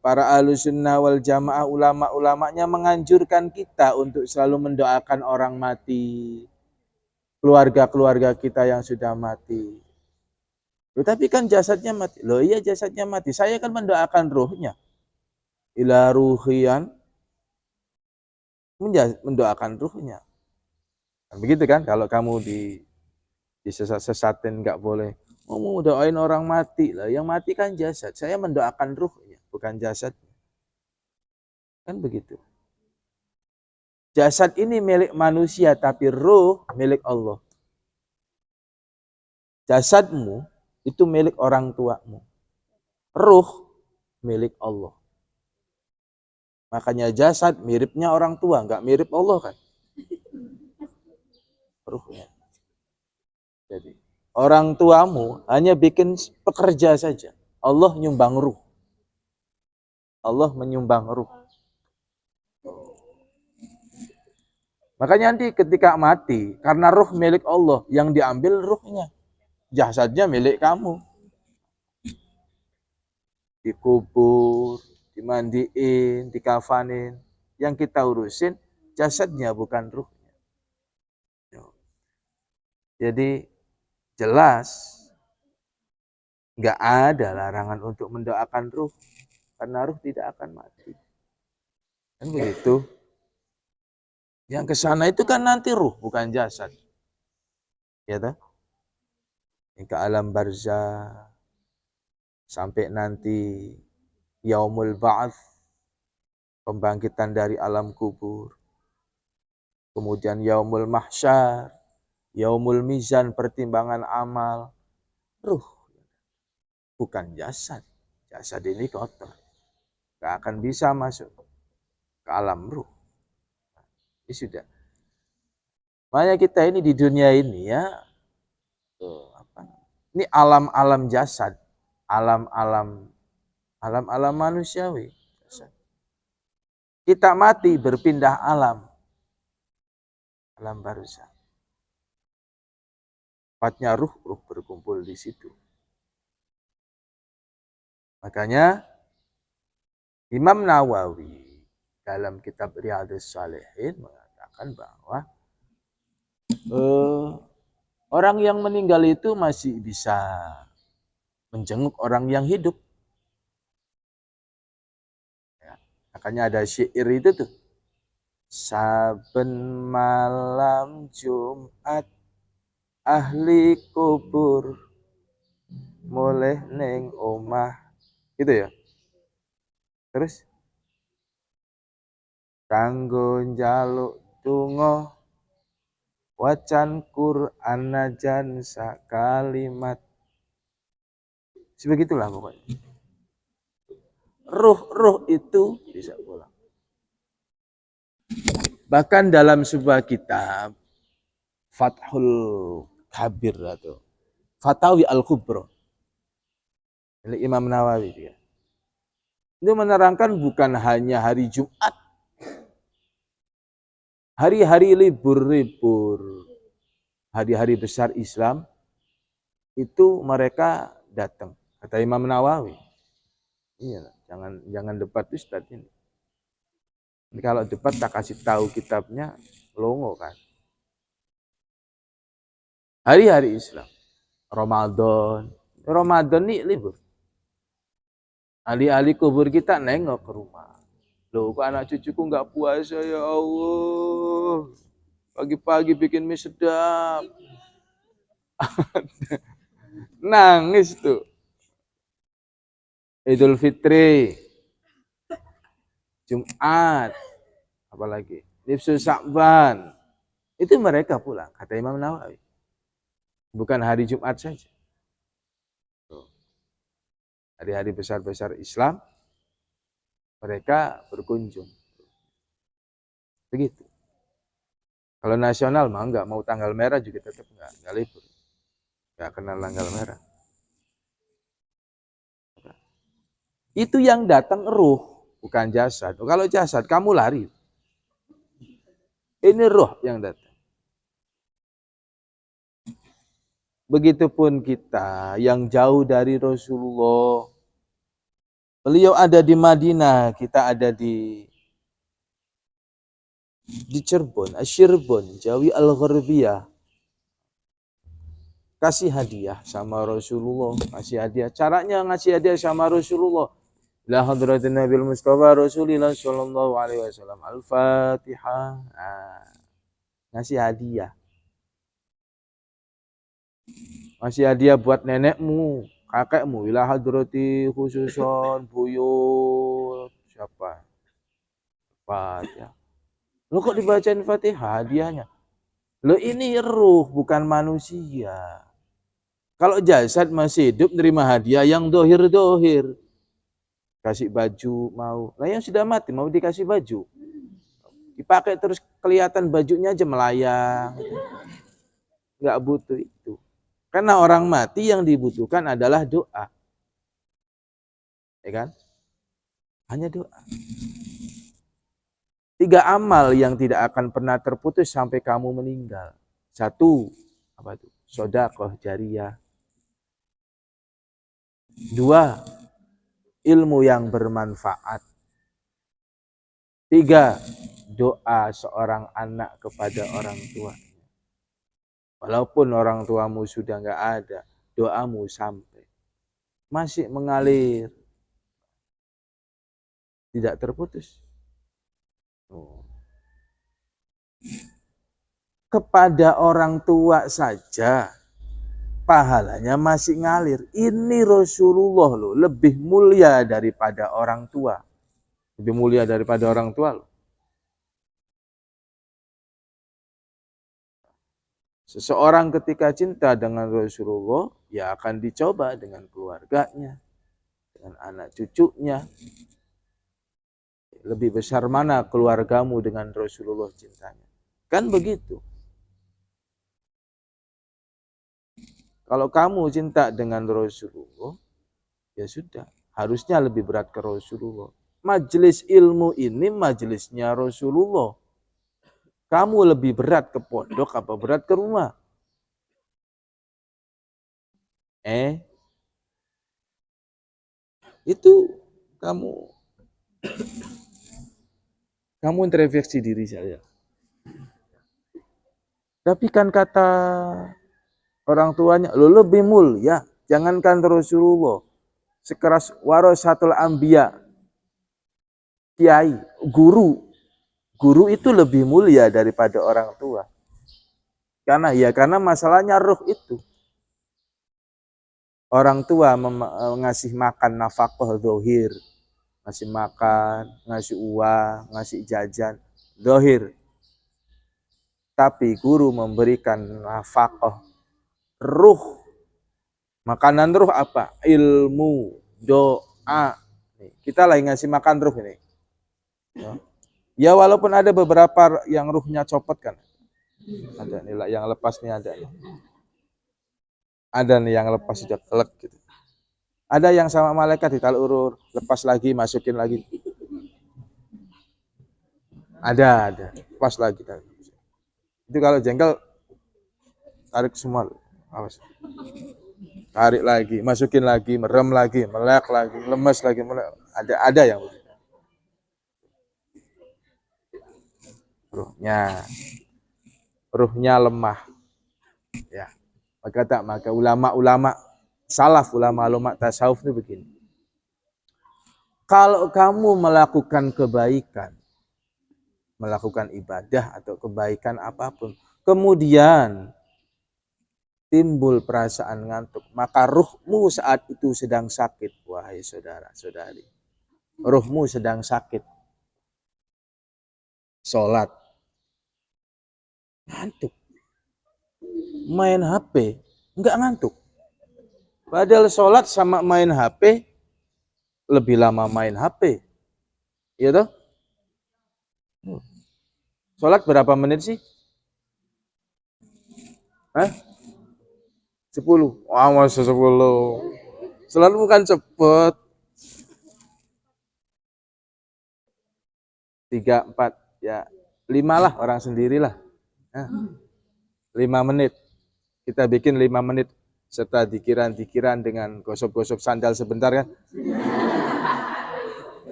para ahlussunnah wal jamaah ulama-ulamanya menganjurkan kita untuk selalu mendoakan orang mati, keluarga-keluarga kita yang sudah mati. Loh, tapi kan jasadnya mati. Loh iya jasadnya mati. Saya kan mendoakan ruhnya. Ila ruhiyan, mendoakan ruhnya. Begitu kan kalau kamu disesat-sesatin nggak boleh. Mau doain orang mati lah, yang mati kan jasad. Saya mendoakan ruhnya, bukan jasadnya. Kan begitu. Jasad ini milik manusia, tapi ruh milik Allah. Jasadmu itu milik orang tuamu. Ruh milik Allah. Makanya jasad miripnya orang tua, nggak mirip Allah kan. Ruhnya. Jadi orang tuamu hanya bikin pekerja saja. Allah nyumbang ruh. Allah menyumbang ruh. Makanya nanti ketika mati, karena ruh milik Allah, yang diambil ruhnya. Jasadnya milik kamu. Dikubur, dimandiin, dikafanin. Yang kita urusin jasadnya, bukan ruhnya. Jadi jelas nggak ada larangan untuk mendoakan ruh, karena ruh tidak akan mati. Kan begitu. Yang ke sana itu kan nanti ruh, bukan jasad. Ya toh? Ke alam barzah sampai nanti yaumul ba'ats, pembangkitan dari alam kubur. Kemudian yaumul mahsyar, yaumul mizan, pertimbangan amal. Ruh, bukan jasad. Jasad ini kotor. Gak akan bisa masuk ke alam ruh. Ini sudah. Makanya kita ini di dunia ini ya, ini alam-alam jasad, alam-alam manusiawi. Kita mati berpindah alam barzah. Tempatnya ruh berkumpul di situ. Makanya Imam Nawawi dalam kitab Riyadhus Shalihin mengatakan bahwa orang yang meninggal itu masih bisa menjenguk orang yang hidup. Ya, makanya ada syair itu tuh. Saben malam Jumat ahli kubur mulih ning omah. Gitu ya. Terus kanggo njaluk donga wacan Qur'an najan sakalimat. Sebegitulah pokoknya. Ruh itu bisa pulang. Bahkan dalam sebuah kitab Fathul Kabir atau Fatawi Al-Kubra milik Imam Nawawi dia. Itu menerangkan bukan hanya hari Jumat, hari-hari libur-libur, hari-hari besar Islam itu mereka datang. Kata Imam Nawawi, iya, jangan debat Ustaz ini. Ini kalau debat tak kasih tahu kitabnya, longo kan. Hari-hari Islam, Ramadan nih libur. Ahli-ahli kubur kita nengok ke rumah. Loh, kok anak cucuku nggak puasa ya Allah. Pagi-pagi bikin mie sedap. Nangis tuh. Idul Fitri, Jumat, apalagi Nifsu Sa'ban. Itu mereka pulang, kata Imam Nawawi. Bukan hari Jumat saja. Hari-hari besar-besar Islam, mereka berkunjung. Begitu. Kalau nasional mah enggak, mau tanggal merah juga tetap enggak libur. Enggak kenal tanggal merah. Itu yang datang ruh, bukan jasad. Kalau jasad, kamu lari. Ini ruh yang datang. Begitupun kita yang jauh dari Rasulullah. Beliau ada di Madinah, kita ada di Cirebon, Asyirbon, Jawi Al-Gharbiyah. Kasih hadiah sama Rasulullah, kasih hadiah. Caranya ngasih hadiah sama Rasulullah. La hadratin Nabil Mustafa Rasulillah sallallahu alaihi wasallam. Al-Fatihah. Ngasih hadiah. Ngasih hadiah buat nenekmu, kakekmu. Ila hadrati khususon buyut. Siapa? Fatihah. Lo kok dibacain Fatihah hadiahnya? Lo ini ruh, bukan manusia. Kalau jasad masih hidup nerima hadiah yang dohir-dohir. Kasih baju mau. Nah yang sudah mati mau dikasih baju. Dipakai terus kelihatan bajunya aja melayang. Nggak butuh itu. Karena orang mati yang dibutuhkan adalah doa. Ya kan? Hanya doa. 3 amal yang tidak akan pernah terputus sampai kamu meninggal. 1, apa itu? Sedekah jariyah. 2, ilmu yang bermanfaat. 3, doa seorang anak kepada orang tua. Walaupun orang tuamu sudah nggak ada, doamu sampai. Masih mengalir. Tidak terputus. Kepada orang tua saja, pahalanya masih ngalir. Ini Rasulullah loh, lebih mulia daripada orang tua. Lebih mulia daripada orang tua loh. Seseorang ketika cinta dengan Rasulullah, ya akan dicoba dengan keluarganya, dengan anak cucunya. Lebih besar mana keluargamu dengan Rasulullah cintanya? Kan begitu. Kalau kamu cinta dengan Rasulullah, ya sudah, harusnya lebih berat ke Rasulullah. Majelis ilmu ini majelisnya Rasulullah. Kamu lebih berat ke pondok apa berat ke rumah? Itu kamu introspeksi diri saya. Tapi kan kata orang tuanya, lo lebih mulia, jangankan Rasulullah. Sekeras warasatul anbiya, kiai, guru itu lebih mulia daripada orang tua. Karena masalahnya ruh itu. Orang tua ngasih makan nafkah zahir, ngasih makan, ngasih uang, ngasih jajan zahir. Tapi guru memberikan nafkah ruh. Makanan ruh apa? Ilmu, doa, Nih, kita lagi ngasih makan ruh ini. Ya walaupun ada beberapa yang ruhnya copot kan. Ada nih yang lepas nih ada nih. Ada nih yang lepas sudah kelek gitu. Ada yang sama malaikat ditaruh urur, lepas lagi, masukin lagi. Ada. Lepas lagi. Itu kalau jengkel tarik semua. Awas. Tarik lagi, masukin lagi, merem lagi, melek lagi, lemes lagi, melek. Ada yang ruhnya lemah. Ya. Maka ulama-ulama salaf, ulama tasawuf itu begini. Kalau kamu melakukan kebaikan, melakukan ibadah atau kebaikan apapun, kemudian timbul perasaan ngantuk, maka ruhmu saat itu sedang sakit, wahai saudara-saudari. Ruhmu sedang sakit. Sholat. Ngantuk. Main HP, enggak ngantuk. Padahal sholat sama main HP, lebih lama main HP. Iya toh? Sholat berapa menit sih? Hah? 10. Wah, masa 10. Sholat bukan cepet. 3, 4, ya 5 lah, orang sendirilah. 5 menit. Kita bikin 5 menit serta dikiran-dikiran dengan gosok-gosok sandal sebentar kan.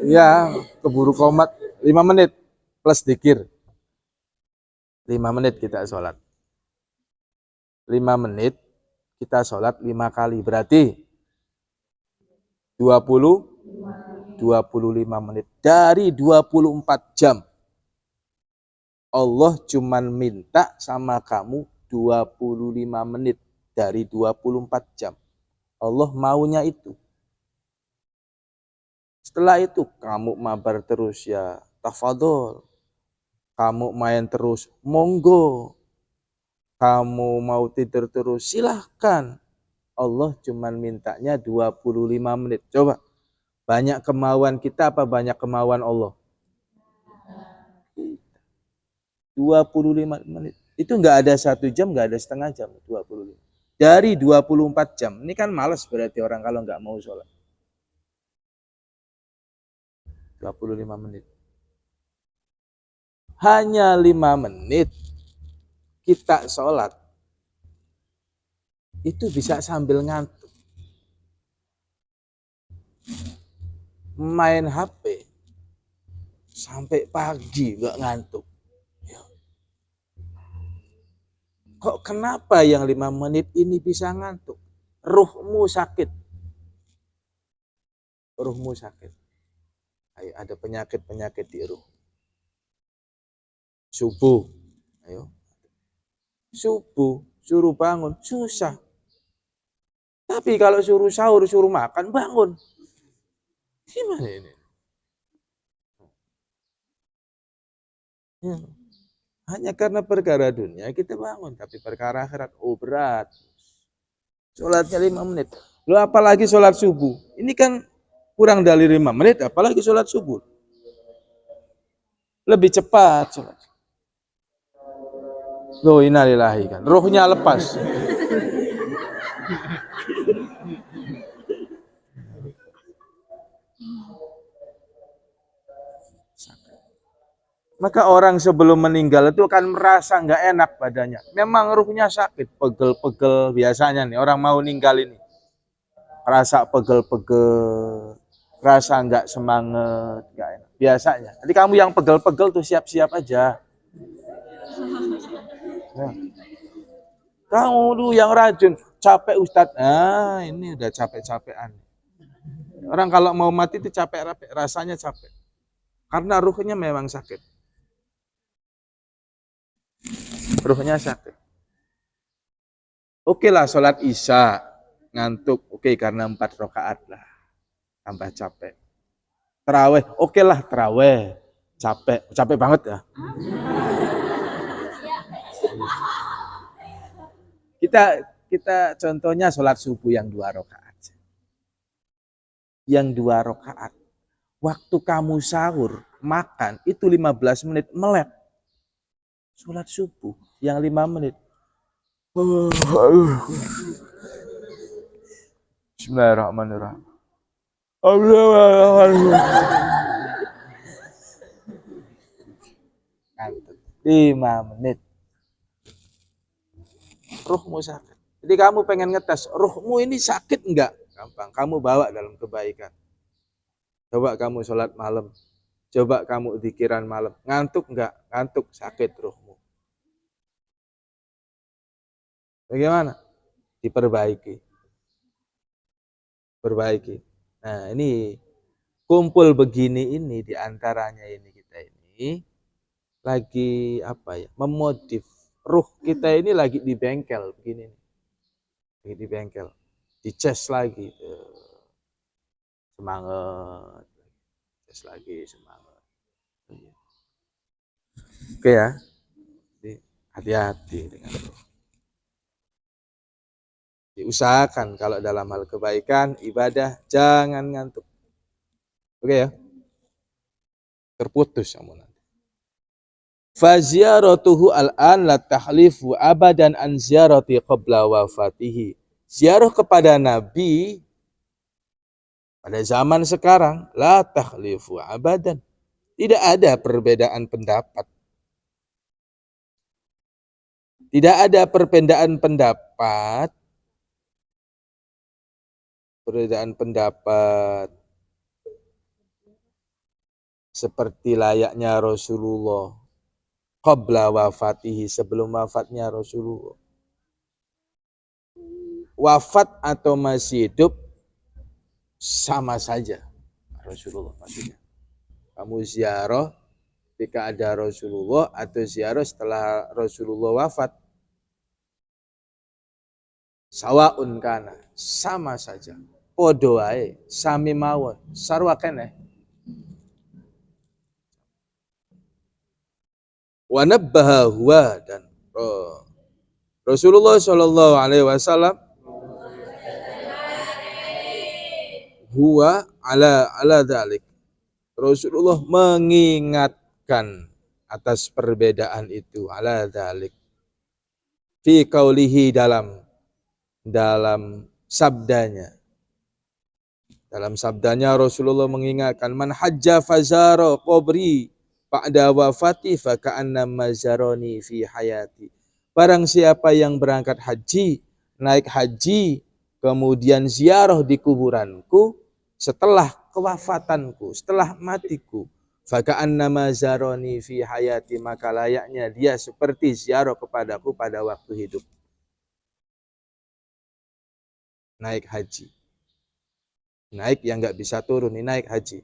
Ya, keburu komat 5 menit plus dikir. 5 menit kita sholat. 5 menit kita sholat 5 kali. Berarti 25 menit. Dari 24 jam. Allah cuman minta sama kamu 25 menit dari 24 jam. Allah maunya itu. Setelah itu kamu mabar terus ya tafadhol. Kamu main terus monggo. Kamu mau tidur terus silahkan. Allah cuman mintanya 25 menit. Coba. Banyak kemauan kita apa banyak kemauan Allah? 25 menit. Itu enggak ada 1 jam, enggak ada setengah jam. 25. Dari 24 jam. Ini kan malas berarti orang kalau enggak mau sholat. 25 menit. Hanya 5 menit kita sholat. Itu bisa sambil ngantuk. Main HP sampai pagi enggak ngantuk. Kok kenapa yang 5 menit ini bisa ngantuk? Ruhmu sakit. Ruhmu sakit. Ayo, ada penyakit-penyakit di ruh. Subuh. Ayo. Subuh, suruh bangun, susah. Tapi kalau suruh sahur, suruh makan, bangun. Gimana ini? Ya. Hanya karena perkara dunia kita bangun, tapi perkara akhirat berat. Sholatnya 5 menit. Lo apalagi sholat subuh. Ini kan kurang dari 5 menit, apalagi sholat subuh. Lebih cepat sholat. Loh, innalillahi kan. Rohnya lepas. Maka orang sebelum meninggal itu akan merasa nggak enak badannya. Memang ruhnya sakit, pegel-pegel biasanya nih. Orang mau ninggal ini. Rasa pegel-pegel, rasa nggak semangat, nggak enak. Biasanya. Jadi kamu yang pegel-pegel tuh siap-siap aja. Ya. Kamu tuh yang rajin, capek Ustadz. Ini udah capek-capean. Orang kalau mau mati itu capek, rasanya capek. Karena ruhnya memang sakit. Ruhnya sakit. Oke lah sholat isya, ngantuk. Oke karena 4 rakaat lah. Tambah capek. Terawih, oke lah terawih. Capek banget ya. Kita contohnya sholat subuh yang 2 rakaat. Yang 2 rakaat. Waktu kamu sahur, makan, itu 15 menit melek. Sholat subuh yang 5 menit. Bismillahirrahmanirrahim. 5 menit. Ruhmu sakit. Jadi kamu pengen ngetes, ruhmu ini sakit enggak? Gampang, kamu bawa dalam kebaikan. Coba kamu sholat malam, coba kamu dzikiran malam, ngantuk enggak? Ngantuk, sakit ruhmu. Bagaimana? Diperbaiki. Perbaiki. Nah ini kumpul begini ini diantaranya ini kita ini lagi apa ya? Memodif ruh kita ini lagi di bengkel begini, lagi di bengkel, dicas lagi, semangat, cas lagi semangat. Oke ya, hati-hati dengan ruh. Diusahakan kalau dalam hal kebaikan, ibadah, jangan ngantuk. Oke ya, terputus kamu nanti. Faziyaratuhu al-an la tahlifu abadan an ziyarati qabla wafatihi. Ziarah kepada Nabi pada zaman sekarang la tahlifu abadan. Tidak ada perbedaan pendapat. Tidak ada perbedaan pendapat. Perbedaan pendapat seperti layaknya Rasulullah qabla wafatihi, sebelum wafatnya Rasulullah. Wafat atau masih hidup sama saja Rasulullah maksudnya. Kamu ziarah ketika ada Rasulullah atau ziarah setelah Rasulullah wafat, sawaun kana, sama saja. Podo ae, sami mawon, sarwa keneh. Wa nabbaha huwa, dan Rasulullah Shallallahu alaihi wasallam huwa ala dzalik. Rasulullah mengingatkan atas perbedaan itu, ala dzalik. Fi qaulihi, dalam sabdanya. Dalam sabdanya Rasulullah mengingatkan, man hajja fazara qabri ba'da wafati fa ka'anna mazaroni fi hayati. Barang siapa yang berangkat haji, naik haji, kemudian ziarah di kuburanku setelah kewafatanku, setelah matiku, fa ka'anna mazaroni fi hayati, maka layaknya dia seperti ziarah kepadaku pada waktu hidup. Naik haji. Naik yang nggak bisa turun, ini naik haji.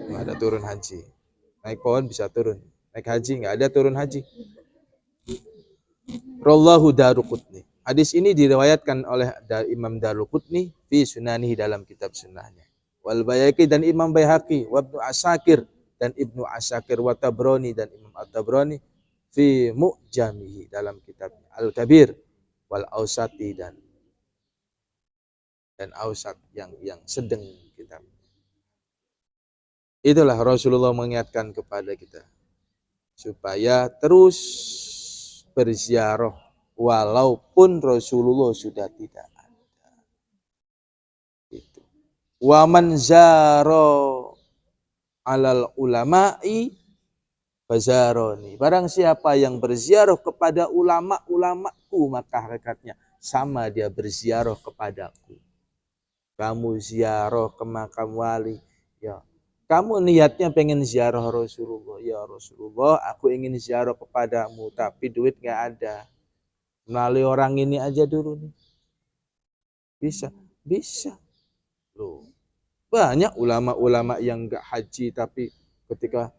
Nggak ada turun haji. Naik pohon bisa turun. Naik haji nggak ada turun haji. Rawallahu Daruqutni. Hadis ini diriwayatkan oleh Imam Daruqutni fi sunanihi, dalam kitab sunnahnya. Wal Baihaqi, dan Imam Baihaqi, wa Ibnu Asakir, dan Ibnu Asakir, wa Tabrani, dan Imam At-Tabrani fi Mu'jamihi, dalam kitab Al-Kabir, wal Ausati, dan Ausat yang sedang kita. Itulah Rasulullah mengingatkan kepada kita supaya terus berziarah walaupun Rasulullah sudah tidak ada. Itu. Wa man zaro alal ulama'i fazaroni. Barang siapa yang berziarah kepada ulama-ulamaku, maka hakikatnya sama dia berziarah kepadaku. Kamu ziarah ke makam wali, ya kamu niatnya pengen ziarah Rasulullah, ya Rasulullah aku ingin ziarah kepadamu tapi duit gak ada, melalui orang ini aja dulu nih. Bisa loh, banyak ulama-ulama yang gak haji tapi ketika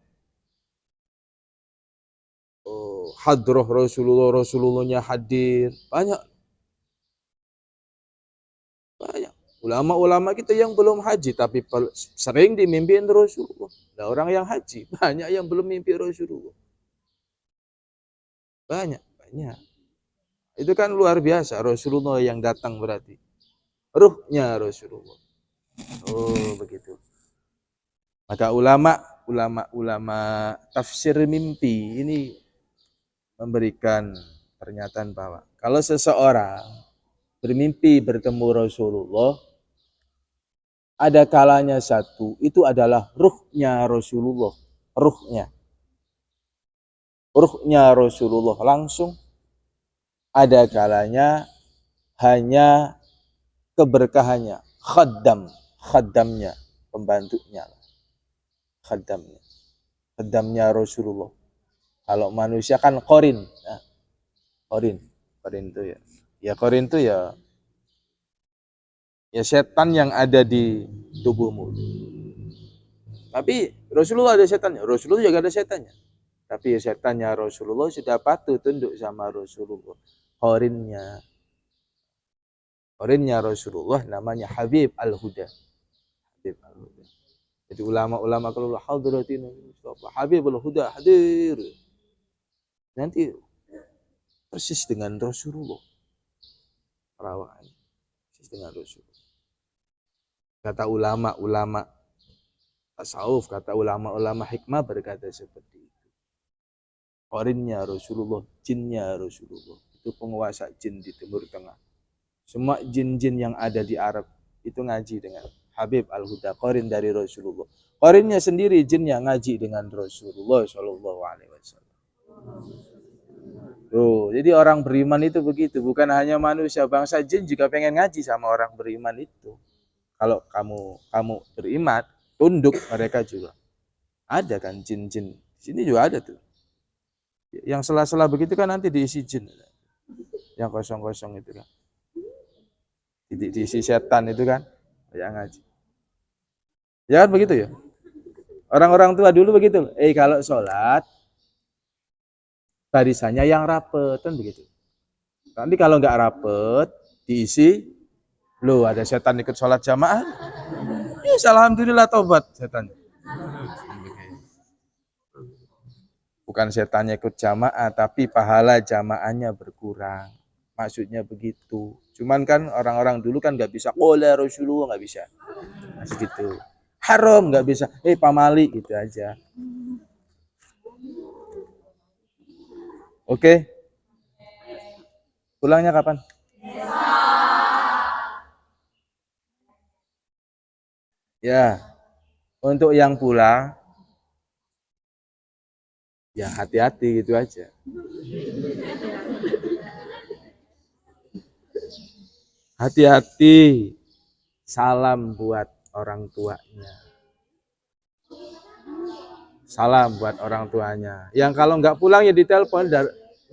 hadrah Rasulullahnya hadir, banyak ulama-ulama kita yang belum haji tapi sering dimimpiin Rasulullah. Ada orang yang haji, banyak yang belum mimpi Rasulullah. Banyak. Itu kan luar biasa, Rasulullah yang datang berarti. Ruhnya Rasulullah. Oh begitu. Maka ulama tafsir mimpi ini memberikan pernyataan bahwa kalau seseorang bermimpi bertemu Rasulullah, ada kalanya satu, itu adalah ruhnya Rasulullah. Ruhnya Rasulullah langsung. Ada kalanya hanya keberkahannya, khaddamnya, pembantunya, khaddamnya Rasulullah. Kalau manusia kan qorin. Nah, qorin itu qorin itu ya setan yang ada di tubuhmu. Tapi Rasulullah ada setannya, Rasulullah juga ada setannya. Tapi setannya Rasulullah sudah patuh tunduk sama Rasulullah. Qorinnya Rasulullah namanya Habib Al-Huda. Jadi ulama-ulama kalau hadratin Habib Al-Huda hadir. Nanti persis dengan Rasulullah. Perawakan persis dengan Rasulullah. Kata ulama-ulama tasawuf, kata ulama-ulama hikmah berkata seperti itu. Qorinnya Rasulullah, jinnya Rasulullah. Itu penguasa jin di Timur Tengah. Semua jin-jin yang ada di Arab itu ngaji dengan Habib Al-Huda, qorin dari Rasulullah. Qorinnya sendiri jin yang ngaji dengan Rasulullah Shallallahu Alaihi Wasallam. Tuh, jadi orang beriman itu begitu, bukan hanya manusia, bangsa jin juga pengen ngaji sama orang beriman itu. Kalau kamu beriman, tunduk, mereka juga. Ada kan jin-jin. Di sini juga ada tuh. Yang sela-sela begitu kan nanti diisi jin. Yang kosong-kosong itu kan. Diisi setan itu kan. Yang ngaji. Ya kan begitu ya. Orang-orang tua dulu begitu. Kalau sholat, barisannya yang rapet. Kan begitu. Nanti kalau nggak rapet, diisi. Loh, ada setan ikut sholat jamaah. Yes, alhamdulillah tobat setan. Bukan setannya ikut jamaah, tapi pahala jamaahnya berkurang. Maksudnya begitu. Cuman kan orang-orang dulu kan nggak bisa qala Rasulullah, nggak bisa. Masih gitu. Haram nggak bisa. Pamali gitu aja. Oke. Pulangnya kapan? Ya. Untuk yang pulang, ya hati-hati gitu aja. Hati-hati. Salam buat orang tuanya. Salam buat orang tuanya. Yang kalau nggak pulang ya ditelepon.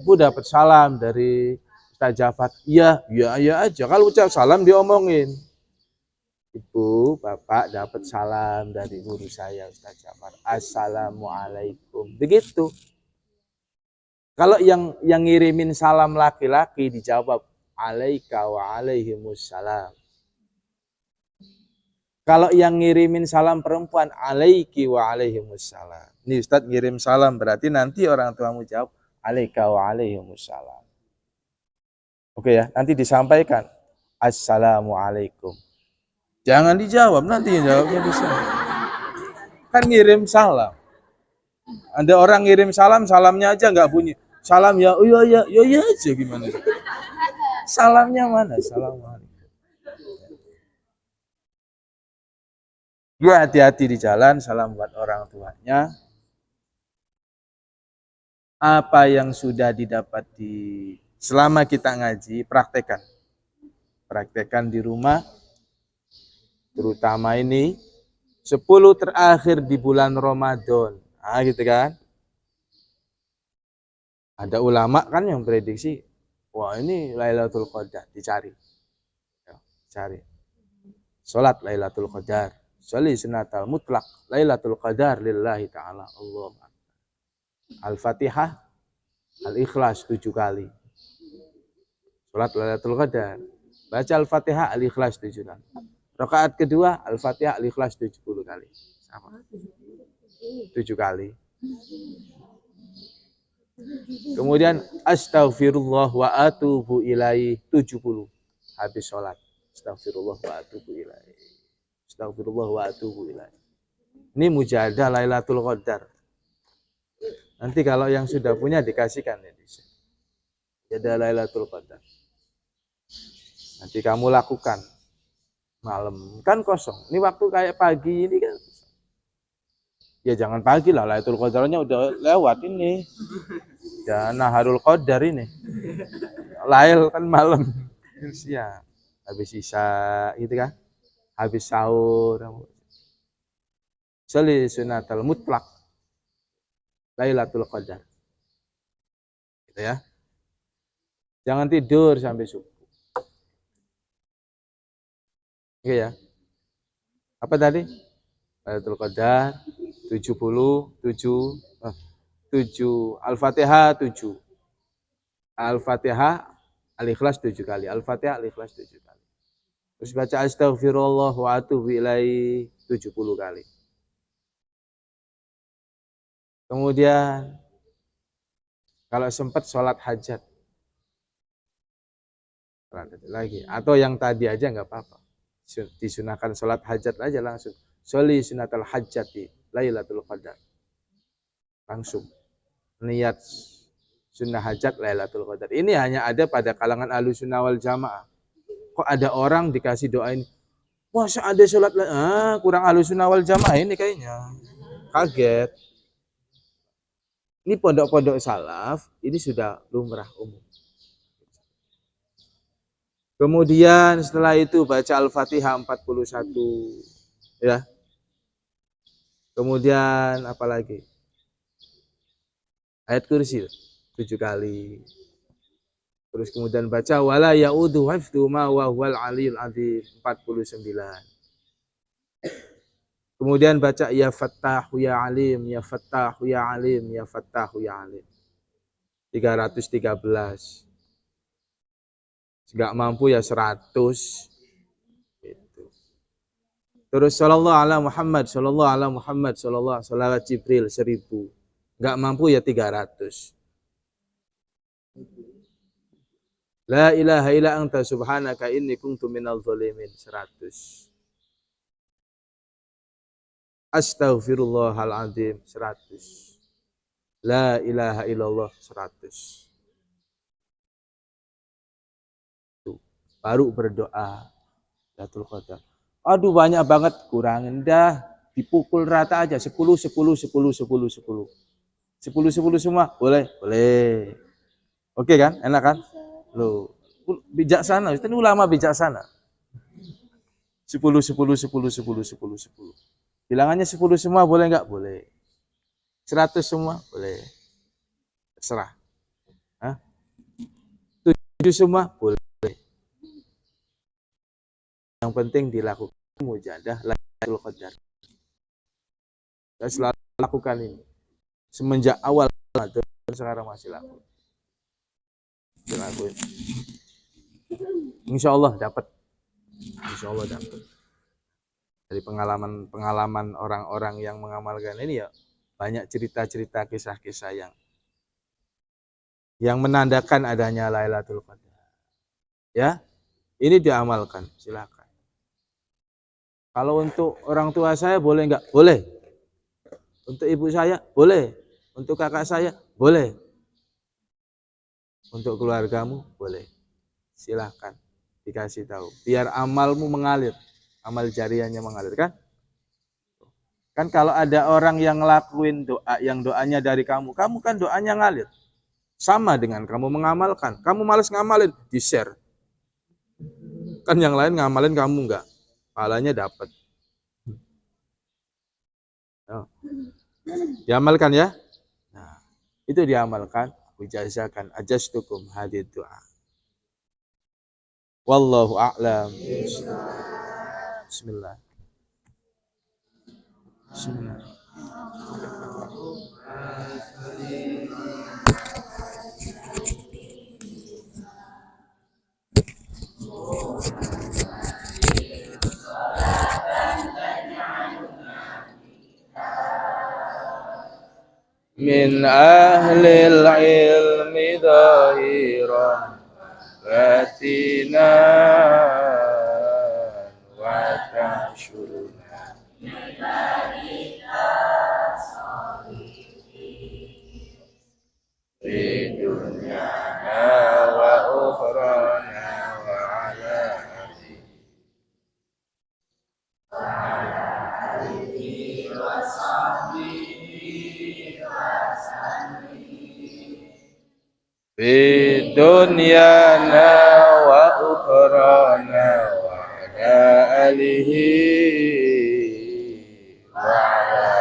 Bu dapat salam dari Ustaz Jafar. Iya aja. Kalau ucap salam diomongin. Ibu, Bapak dapat salam dari guru saya Ustaz Jafar. Assalamualaikum. Begitu. Kalau yang ngirimin salam laki-laki dijawab alaika wa alaihimussalam. Kalau yang ngirimin salam perempuan alaiki wa alaihimussalam. Ini Ustaz ngirim salam berarti nanti orang tuamu jawab alaika wa alaihimussalam. Oke ya, nanti disampaikan assalamualaikum. Jangan dijawab, nanti yang jawabnya bisa. Kan ngirim salam. Ada orang ngirim salam, salamnya aja nggak bunyi. Salam ya, iya aja gimana? Salamnya mana? Assalamualaikum. Ya hati-hati di jalan, salam buat orang tuanya. Apa yang sudah didapat selama kita ngaji, praktekkan. Praktekkan di rumah, terutama ini 10 terakhir di bulan Ramadan. Gitu kan. Ada ulama kan yang prediksi, wah ini Lailatul Qadar, dicari. Cari. Salat Lailatul Qadar. Sholli sunatal mutlak Lailatul Qadar lillahi ta'ala Allah. Al-Fatihah, Al-Ikhlas 7 kali. Salat Lailatul Qadar. Baca Al-Fatihah, Al-Ikhlas 7 kali. Rakaat kedua, Al-Fatihah, Al-Ikhlas 70 kali. Sama. 7 kali. Kemudian astaghfirullah wa atubu ilaihi 70. Habis sholat. Astaghfirullah wa atubu ilaihi. Astaghfirullah wa atubu ilaihi. Ini mujahadah Lailatul Qadar. Nanti kalau yang sudah punya dikasihkan ya. Mujahadah Lailatul Qadar. Nanti kamu lakukan malam kan kosong. Ini waktu kayak pagi ini kan. Ya jangan pagi lah, Lailatul Qadarnya udah lewat ini. Ya Naharul Qadar ini. Lail kan malam. Siang. Habis isya gitu kan. Habis sahur. Sholli sunatal mutlak Lailatul Qadar. Gitu ya. Jangan tidur sampai subuh. Oke ya. Apa tadi? Lailatul Qadar 7 Al-Fatihah 7. Al-Fatihah Al-Ikhlas 7 kali. Al-Fatihah Al-Ikhlas 7 kali. Terus baca astaghfirullah wa atubu ilaihi 70 kali. Kemudian kalau sempat sholat hajat lagi, atau yang tadi aja nggak apa-apa, disunahkan sholat hajat aja langsung. Sholli sunatal hajati Lailatul Qadar, langsung niat sunnah hajat Lailatul Qadar. Ini hanya ada pada kalangan Ahlussunnah wal Jamaah. Kok ada orang dikasih doa ini, masa ada sholat kurang Ahlussunnah wal Jamaah ini kayaknya, kaget. Ini pondok-pondok salaf, ini sudah lumrah umum. Kemudian setelah itu baca Al-Fatihah 41. Ya. Kemudian apa lagi? Ayat kursi 7 kali. Terus kemudian baca wala ya'udhu hifdhu ma wa huwal aliyul azim 49. Kemudian baca ya Fattahu ya Alim, ya Fattahu ya Alim, ya Fattahu ya Alim. 313. Enggak mampu ya 100. Gitu. Terus sallallahu ala Muhammad, sallallahu ala Muhammad, sallallahu alaihi Jibril 1000. Enggak mampu ya 300. La ilaha illa anta subhanaka inni kuntu minal zalimin 100. Astaghfirullahaladzim 100. La ilaha illallah 100. Tuh, baru berdoa Lailatul Qadar. Aduh banyak banget, kurangin dah, dipukul rata aja 10 10 10 10 10. 10 10 semua, boleh? Boleh. Oke kan? Enak kan? Loh, bijaksana, itu ulama bijaksana. 10 10 10 10 10 10. Bilangannya 10 semua boleh enggak? Boleh. 100 semua? Boleh. Terserah. Hah? 7 semua? Boleh. Yang penting dilakukan mujahadah Lailatul Qadar. Saya selalu lakukan ini. Semenjak awal dan sekarang masih lakukan. Insya Allah dapat. Insya Allah dapat. Dari pengalaman orang-orang yang mengamalkan ini ya, banyak cerita-cerita, kisah-kisah yang menandakan adanya Lailatul Qadar. Ya, ini diamalkan, silakan. Kalau untuk orang tua saya boleh enggak? Boleh. Untuk ibu saya boleh. Untuk kakak saya boleh. Untuk keluargamu boleh. Silakan dikasih tahu. Biar amalmu mengalir, amal jariahnya mengalir kan? Kan kalau ada orang yang ngelakuin doa, yang doanya dari kamu kan doanya ngalir. Sama dengan kamu mengamalkan. Kamu malas ngamalin, di-share. Kan yang lain ngamalin, kamu enggak. Pahalanya dapat. Oh. Diamalkan ya. Nah, itu diamalkan. Wijazakan ajastukum hadid doa. Wallahu a'lam. Bismillah. Bismillah. Min ahlil ilmi dhahira batina wa tahsyuruna fi dunyana wa ukhrana wa ala alihi wa ala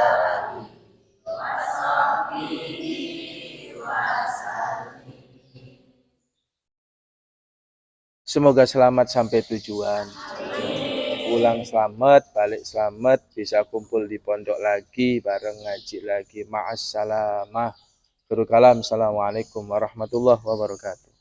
semoga selamat sampai tujuan. Pulang selamat, balik selamat, bisa kumpul di pondok lagi, bareng ngaji lagi. Ma'assalamah. Assalamualaikum warahmatullahi wabarakatuh.